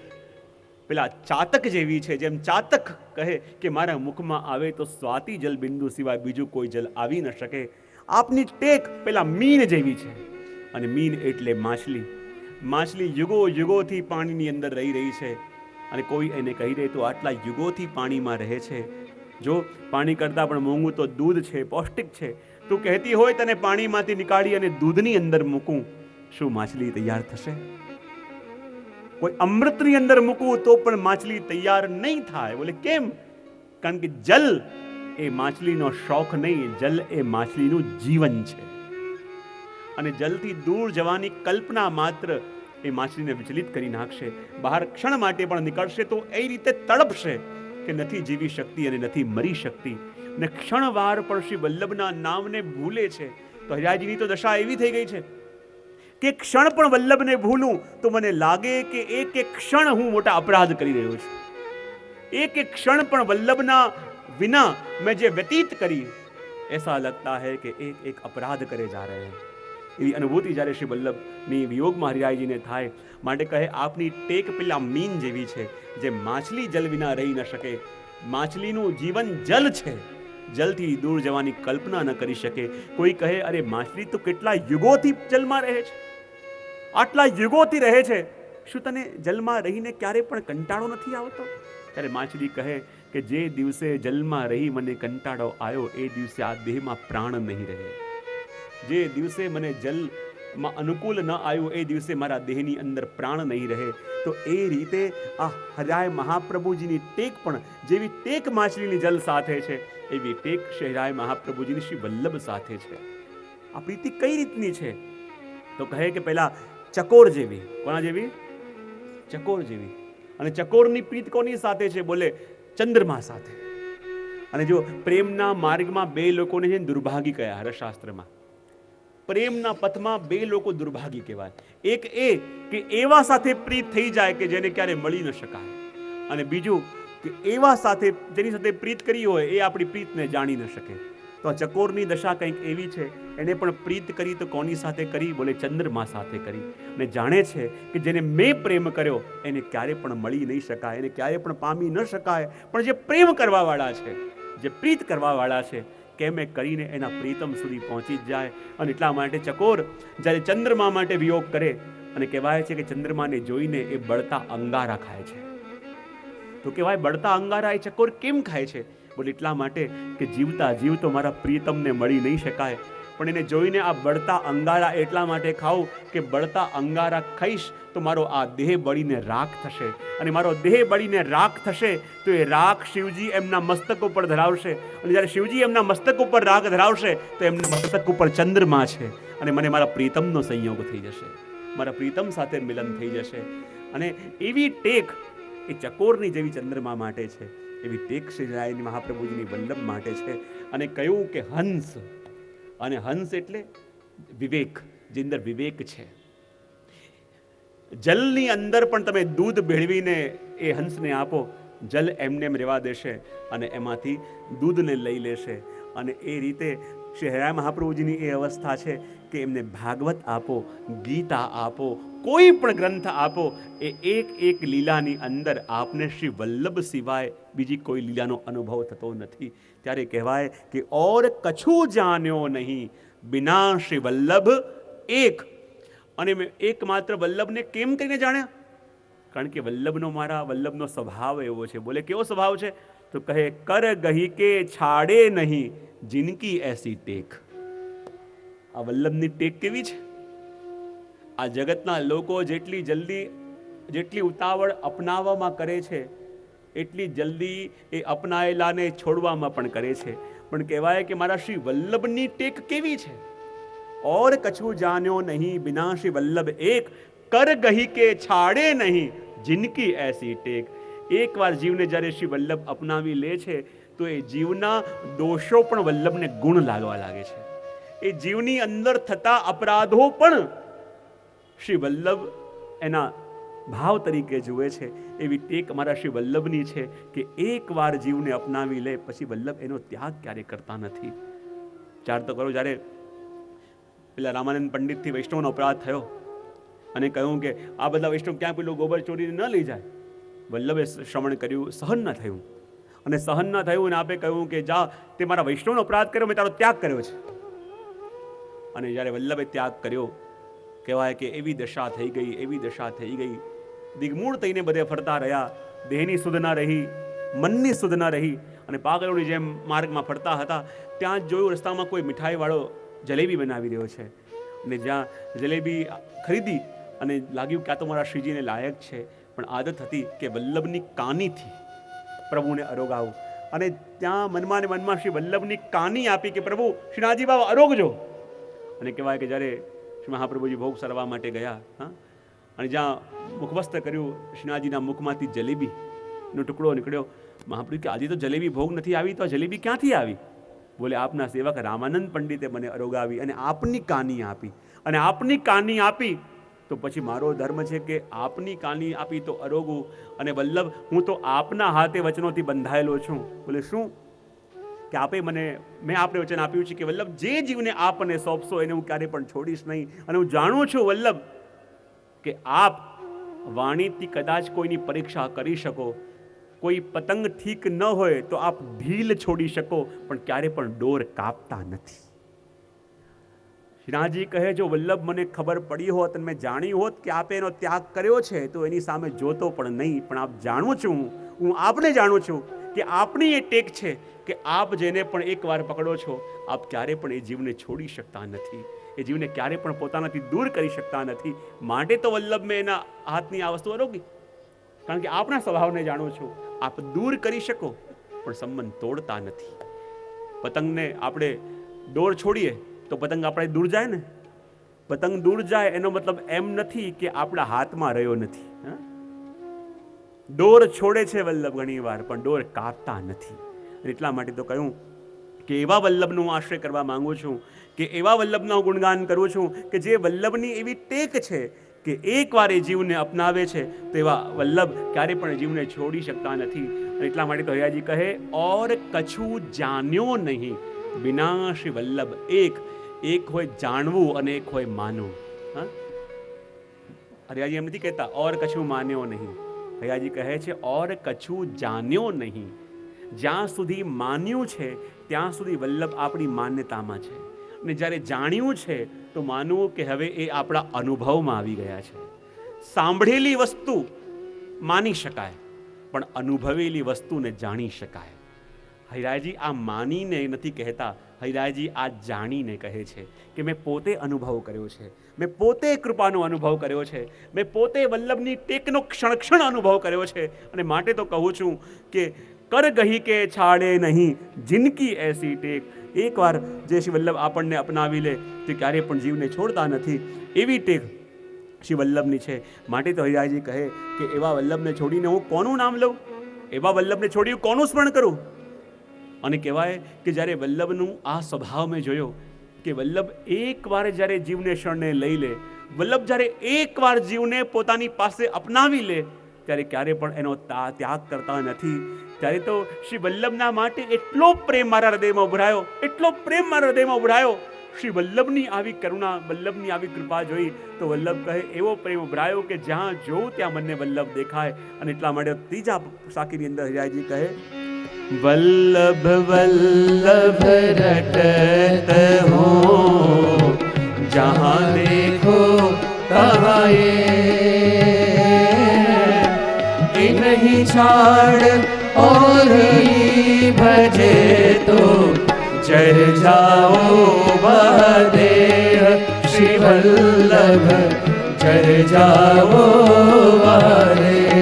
પેલા ચાતક જેવી છે, જેમ ચાતક કહે કે મારા મુખમાં આવે તો સ્વાતિ જલ બિંદુ સિવાય બીજું કોઈ જલ આવી ન શકે, આપની ટેક પેલા મીન જેવી છે। અને મીન એટલે માછલી। માછલી યુગો યુગોથી પાણીની અંદર રહી છે અને કોઈ એને કહી દે તો આટલા યુગોથી પાણીમાં રહે છે। જો પાણી કરતાં પણ મોંઘું તો દૂધ છે, પૌષ્ટિક છે। તું કહેતી હોય તને પાણીમાંથી નીકાળી અને દૂધની અંદર મૂકું, શું માછલી તૈયાર થશે? કોઈ અમૃતની અંદર મૂકવું તો પણ માછલી તૈયાર નહીં થાય। બોલે કેમ? કારણ કે જલ એ માછલીનો શોખ નહીં, જલ એ માછલીનું જીવન છે। અને જલથી દૂર જવાની કલ્પના માત્ર એ માછલીને વિચલિત કરી નાખશે। બહાર ક્ષણ માટે પણ નીકળશે તો એ રીતે તડપશે કે નથી જીવી શકતી અને નથી મરી શકતી, ને ક્ષણવાર પણ શ્રી વલ્લભના નામને ભૂલે છે। તો હરિરાયજીની તો દશા એવી થઈ ગઈ છે કે ક્ષણ પણ વલ્લભને ભૂલું તો મને લાગે કે એક એક ક્ષણ હું મોટા અપરાધ કરી રહ્યો છું। એક એક ક્ષણ પણ વલ્લભના વિના મેં જે વ્યતીત કરી, એસા લગતા હૈ કે એક એક અપરાધ કરે જા રહે હૈ। એવી અનુભૂતિ જ્યારે શ્રી વલ્લભની વિયોગમાં હરિરાયજીને થાય। માટે કહે આપની ટેક પેલા મીન જેવી છે, જે માછલી જલ વિના રહી ન શકે। માછલીનું જીવન જલ છે, જલથી દૂર જવાની કલ્પના ન કરી શકે। કોઈ કહે અરે માછલી તો કેટલા યુગોથી જલમાં રહે છે, આટલા યુગોથી રહે છે, શું તને જલમાં રહીને ક્યારે પણ કંટાળો નથી આવતો? ત્યારે માછલી કહે કે જે દિવસે જલમાં રહી મને કંટાળો આવ્યો એ દિવસે આ દેહમાં પ્રાણ નહીં રહે। જે દિવસે મને જલમાં અનુકૂળ ન આવ્યું એ દિવસે મારા દેહની અંદર પ્રાણ નહીં રહે। તો એ રીતે આ હરિરાય મહાપ્રભુજીની ટેક પણ જેવી ટેક માછલીની જલ સાથે છે, એવી ટેક શ્રી હરિરાય મહાપ્રભુજીની શ્રી વલ્લભ સાથે છે। આ પ્રીતિ કઈ રીતની છે? તો કહે કે પહેલા ચકોર જેવી। કોના જેવી? ચકોર જેવી। અને ચકોરની પ્રીત કોની સાથે છે? બોલે ચંદ્રમા સાથે। અને જો પ્રેમના માર્ગમાં બે લોકોને છે દુર્ભાગી કયા હરશાસ્ત્રમાં, પ્રેમના પથમાં બે લોકો દુર્ભાગી કહેવાય। એક એ કે એવા સાથે પ્રીત થઈ જાય કે જેને ક્યારે મળી ન શકાય, અને બીજું કે એવા સાથે જેની સાથે પ્રીત કરી હોય એ આપણી પ્રીતને જાણી ન શકે। તો આ ચકોરની દશા કંઈક એવી છે, એને પણ પ્રીત કરી તો કોની સાથે કરી? બોલે ચંદ્રમા સાથે કરી। અને જાણે છે કે જેને મેં પ્રેમ કર્યો એને ક્યારે પણ મળી નહીં શકાય, એને ક્યારે પણ પામી ન શકાય। પણ જે પ્રેમ કરવાવાળા છે, જે પ્રીત કરવાવાળા છે, કેમે કરીને એના પ્રીતમ સુધી પહોંચી જ જાય। અને એટલા માટે ચકોર જ્યારે ચંદ્રમા માટે વિયોગ કરે, અને કહેવાય છે કે ચંદ્રમાને જોઈને એ બળતા અંગારા ખાય છે। તો કહેવાય બળતા અંગારા એ ચકોર કેમ ખાય છે? બોલે એટલા માટે કે જીવતા જીવ તો મારા પ્રીતમને મળી નહીં શકાય, પણ એને જોઈને આ બળતા અંગારા એટલા માટે ખાઉં કે બળતા અંગારા ખાઈશ તો મારો આ દેહ બળીને રાખ થશે, અને મારો દેહ બળીને રાખ થશે તો એ રાખ શિવજી એમના મસ્તક ઉપર ધરાવશે, અને જ્યારે શિવજી એમના મસ્તક ઉપર રાખ ધરાવશે તો એમના મસ્તક ઉપર ચંદ્રમા છે, અને મને મારા પ્રીતમનો સંયોગ થઈ જશે, મારા પ્રીતમ સાથે મિલન થઈ જશે। અને એવી ટેક એ ચકોરની જેવી ચંદ્રમા માટે છે, એવી ટેક શ્રી હરિરાય મહાપ્રભુજીની વલ્લભ માટે છે। અને કહ્યું કે હંસ, અને હંસ એટલે વિવેક, જે અંદર વિવેક છે। જલની અંદર પણ તમે દૂધ ભેળવીને એ હંસને આપો, જલ એમને એમ રહેવા દેશે અને એમાંથી દૂધને લઈ લેશે। અને એ રીતે શ્રી હરિરાય મહાપ્રભુજીની એ અવસ્થા છે કે એમને ભાગવત આપો, ગીતા આપો, કોઈ પણ ગ્રંથ આપો, એ એક એક લીલાની અંદર આપને શ્રી વલ્લભ સિવાય બીજી કોઈ લીલાનો અનુભવ થતો નથી. ત્યારે કહેવાય કે ઓર કછું જાણ્યો નહીં બિના શ્રી વલ્લભ એક. અને મેં એકમાત્ર વલ્લભને કેમ કરીને જાણ્યા? કારણ કે વલ્લભનો સ્વભાવ એવો છે. બોલે કેવો સ્વભાવ છે? તો કહે કર ગહી કે છાડે નહીં જિનકી એસી ટેક. આ વલ્લભની ટેક કેવી છે? આ જગતના લોકો જેટલી ઉતાવળ અપનાવવામાં કરે છે, એટલી જલ્દી એ અપનાયેલાને છોડવામાં પણ કરે છે. પણ કહેવાય કે મારા શ્રી વલ્લભની ટેક કેવી છે? ઓર કછું જાણ્યો નહીં બિના શ્રી વલ્લભ એક, કર ગહી કે છાડે નહીં જિનકી એસી ટેક. એકવાર જીવને જ્યારે શ્રી વલ્લભ અપનાવી લે છે તો એ જીવના દોષો પણ વલ્લભને ગુણ લાગવા લાગે છે. એ જીવની અંદર થતા અપરાધો પણ શ્રી વલ્લભ એના ભાવ તરીકે જુએ છે. એવી ટેક અમારા શ્રી વલ્લભની છે કે એકવાર જીવને અપનાવી લે પછી વલ્લભ એનો ત્યાગ ક્યારે કરતા નથી. ચાર તો કરો, જ્યારે પેલા રામાનંદ પંડિતથી વૈષ્ણવનો અપરાધ થયો અને કહ્યું કે આ બધા વૈષ્ણવ ક્યાં પેલું ગોબર ચોરીને ન લઈ જાય, વલ્લભે શ્રવણ કર્યું, સહન ન થયું. અને સહન ન થયું અને આપે કહ્યું કે જા, તે મારા વૈષ્ણવનો અપરાધ કર્યો, મેં તારો ત્યાગ કર્યો છે. અને જ્યારે વલ્લભે ત્યાગ કર્યો, કહેવાય કે એવી દશા થઈ ગઈ, દિગ્મૂળ થઈને બધે ફરતા રહ્યા, દેહની સુધ ના રહી, મનની સુધ ના રહી, અને પાગલોની જેમ માર્ગમાં ફરતા હતા. ત્યાં જ જોયું રસ્તામાં કોઈ મીઠાઈવાળો જલેબી બનાવી રહ્યો છે, અને જ્યાં જલેબી ખરીદી અને લાગ્યું કે આ તો મારા શ્રીજીને લાયક છે. પણ આદત હતી કે વલ્લભની કાનીથી પ્રભુને અરોગાવું, અને ત્યાં મનમાં ને મનમાં શ્રી વલ્લભની કાની આપી કે પ્રભુ શ્રીનાથજી બાબા અરોગજો. અને કહેવાય કે જ્યારે શ્રી મહાપ્રભુજી ભોગ સરવા માટે ગયા, અને જ્યાં મુખવસ્ત્ર કર્યું, શ્રીનાથજીના મુખમાંથી જલેબીનો ટુકડો નીકળ્યો. મહાપ્રભુ કે આજે તો જલેબી ભોગ નથી આવી, તો આ જલેબી ક્યાંથી આવી? બોલે આપના સેવક રામાનંદ પંડિતે મને અરોગાવી અને આપની કાની આપી. અને આપની કાની આપી તો પછી મારો ધર્મ છે કે આપની કાની આપી તો અરોગું. અને વલ્લભ, હું તો આપના હાથે વચનોથી બંધાયેલો છું. બોલે શું? કે મેં આપને વચન આપ્યું છે કે વલ્લભ જે જીવને આપને સોંપશો એને હું ક્યારે પણ છોડીશ નહીં. અને હું જાણું છું વલ્લભ કે આપ વાણીથી કદાચ કોઈની પરીક્ષા કરી શકો, કોઈ પતંગ ઠીક ન હોય તો આપ ઢીલ છોડી શકો, પણ ક્યારે પણ ડોર કાપતા નથી. શ્રીનાથજી કહે જો વલ્લભ મને ખબર પડી હોત અને મેં જાણ્યું હોત કે આપે એનો ત્યાગ કર્યો છે તો એની સામે જોતો પણ નહીં. પણ આપ જાણું છું, હું આપને જાણું છું કે આપની એ ટેક છે કે આપ જેને પણ એકવાર પકડો છો, આપ ક્યારે પણ એ જીવને છોડી શકતા નથી, એ જીવને ક્યારે પણ પોતાનાથી દૂર કરી શકતા નથી. માટે તો વલ્લભ મેં એના હાથની આ વસ્તુ અરોગી, કારણ કે આપણા સ્વભાવને જાણું છું. આપ દૂર કરી શકો પણ સંબંધ તોડતા નથી. પતંગને આપણે દોર છોડીએ તો પતંગ આપણે દૂર જાય ને. પતંગ દૂર જાય એનો મતલબ એમ નથી કે આપણા હાથમાં રહ્યો નથી. દોર છોડે છે વલ્લભ ઘણી વાર, પણ દોર કાપતા નથી. એટલા માટે તો કહ્યું કે એવા વલ્લભનો હું આશ્રય કરવા માંગુ છું, કે એવા વલ્લભનો ગુણગાન કરું છું કે જે વલ્લભની એવી ટેક છે કે એકવાર એ જીવને અપનાવે છે તો એવા વલ્લભ ક્યારે પણ જીવને છોડી શકતા નથી. એટલા માટે તો હૈયાજી કહે ઓર કછું જાણ્યો નહીં બિના શ્રી વલ્લભ એક. એક હોય જાણવું અને એક હોય માનવું. હરિયાજી એમ નથી કહેતા ઓર કછું માન્યો નહીં. હરિયાજી કહે છે ઓર કછું જાણ્યો નહીં. જ્યાં સુધી માન્યું છે ત્યાં સુધી વલ્લભ આપણી માન્યતામાં છે, અને જ્યારે જાણ્યું છે તો માનવું કે હવે એ આપણા અનુભવમાં આવી ગયા છે. સાંભળેલી વસ્તુ માની શકાય, પણ અનુભવેલી વસ્તુને જાણી શકાય. હૈરાજી આ માનીને નથી કહેતા, હૈરાજી આ જાણીને કહે છે કે મેં પોતે અનુભવ કર્યો છે, મેં પોતે કૃપાનો અનુભવ કર્યો છે, મેં પોતે વલ્લભની ટેકનો ક્ષણ ક્ષણ અનુભવ કર્યો છે. અને માટે તો કહું છું કે કર ગહી કે છાડે નહીં જિનકી એસી ટેક. એકવાર જે શ્રી વલ્લભ આપણને અપનાવી લે તે ક્યારે પણ જીવને છોડતા નથી. એવી ટેક શ્રી વલ્લભની છે. માટે તો હરિરાયજી કહે કે એવા વલ્લભને છોડીને હું કોનું નામ લઉં, એવા વલ્લભને છોડી કોનું સ્મરણ કરું. અને કહેવાય કે જ્યારે વલ્લભનું આ સ્વભાવ મેં જોયો કે વલ્લભ એકવાર જ્યારે જીવને શરણે લઈ લે, વલ્લભ જ્યારે એકવાર જીવને પોતાની પાસે અપનાવી લે ત્યારે ક્યારે પણ એનો ત્યાગ કરતા નથી. ત્યારે તો શ્રી વલ્લભના માટે એટલો પ્રેમ મારા હૃદયમાં ઉભરાયો, એટલો પ્રેમ મારા હૃદયમાં ઉભરાયો. શ્રી વલ્લભની આવી કરુણા, વલ્લભની આવી કૃપા જોઈ તો વલ્લભ કહે એવો પ્રેમ ઉભરાયો કે જ્યાં જોઉં ત્યાં મને વલ્લભ દેખાય. અને એટલા માટે ત્રીજા સાખીની અંદર હરિરાયજી કહે વલ્લભ વલ્લભ રટત હો જહાં દેખો તહાં ये नहीं छाड़ और ही भजे तो जर जाओ वह देह श्री वल्लभ जर जाओ वह देह.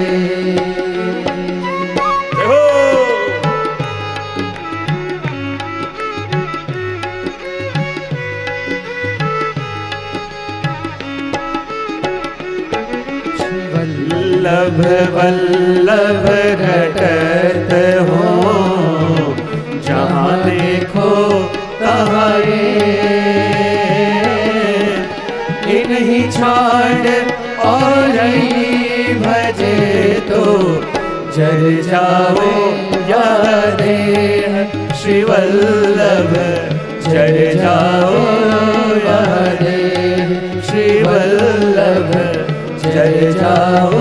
वल्लभ वल्लभ रटत हो जहाँ देखो तहाँ ये नहीं छाड़ और ही भजे तो जर जाओ यह देह श्री वल्लभ जर जाओ यह देह श्री वल्लभ जर जाओ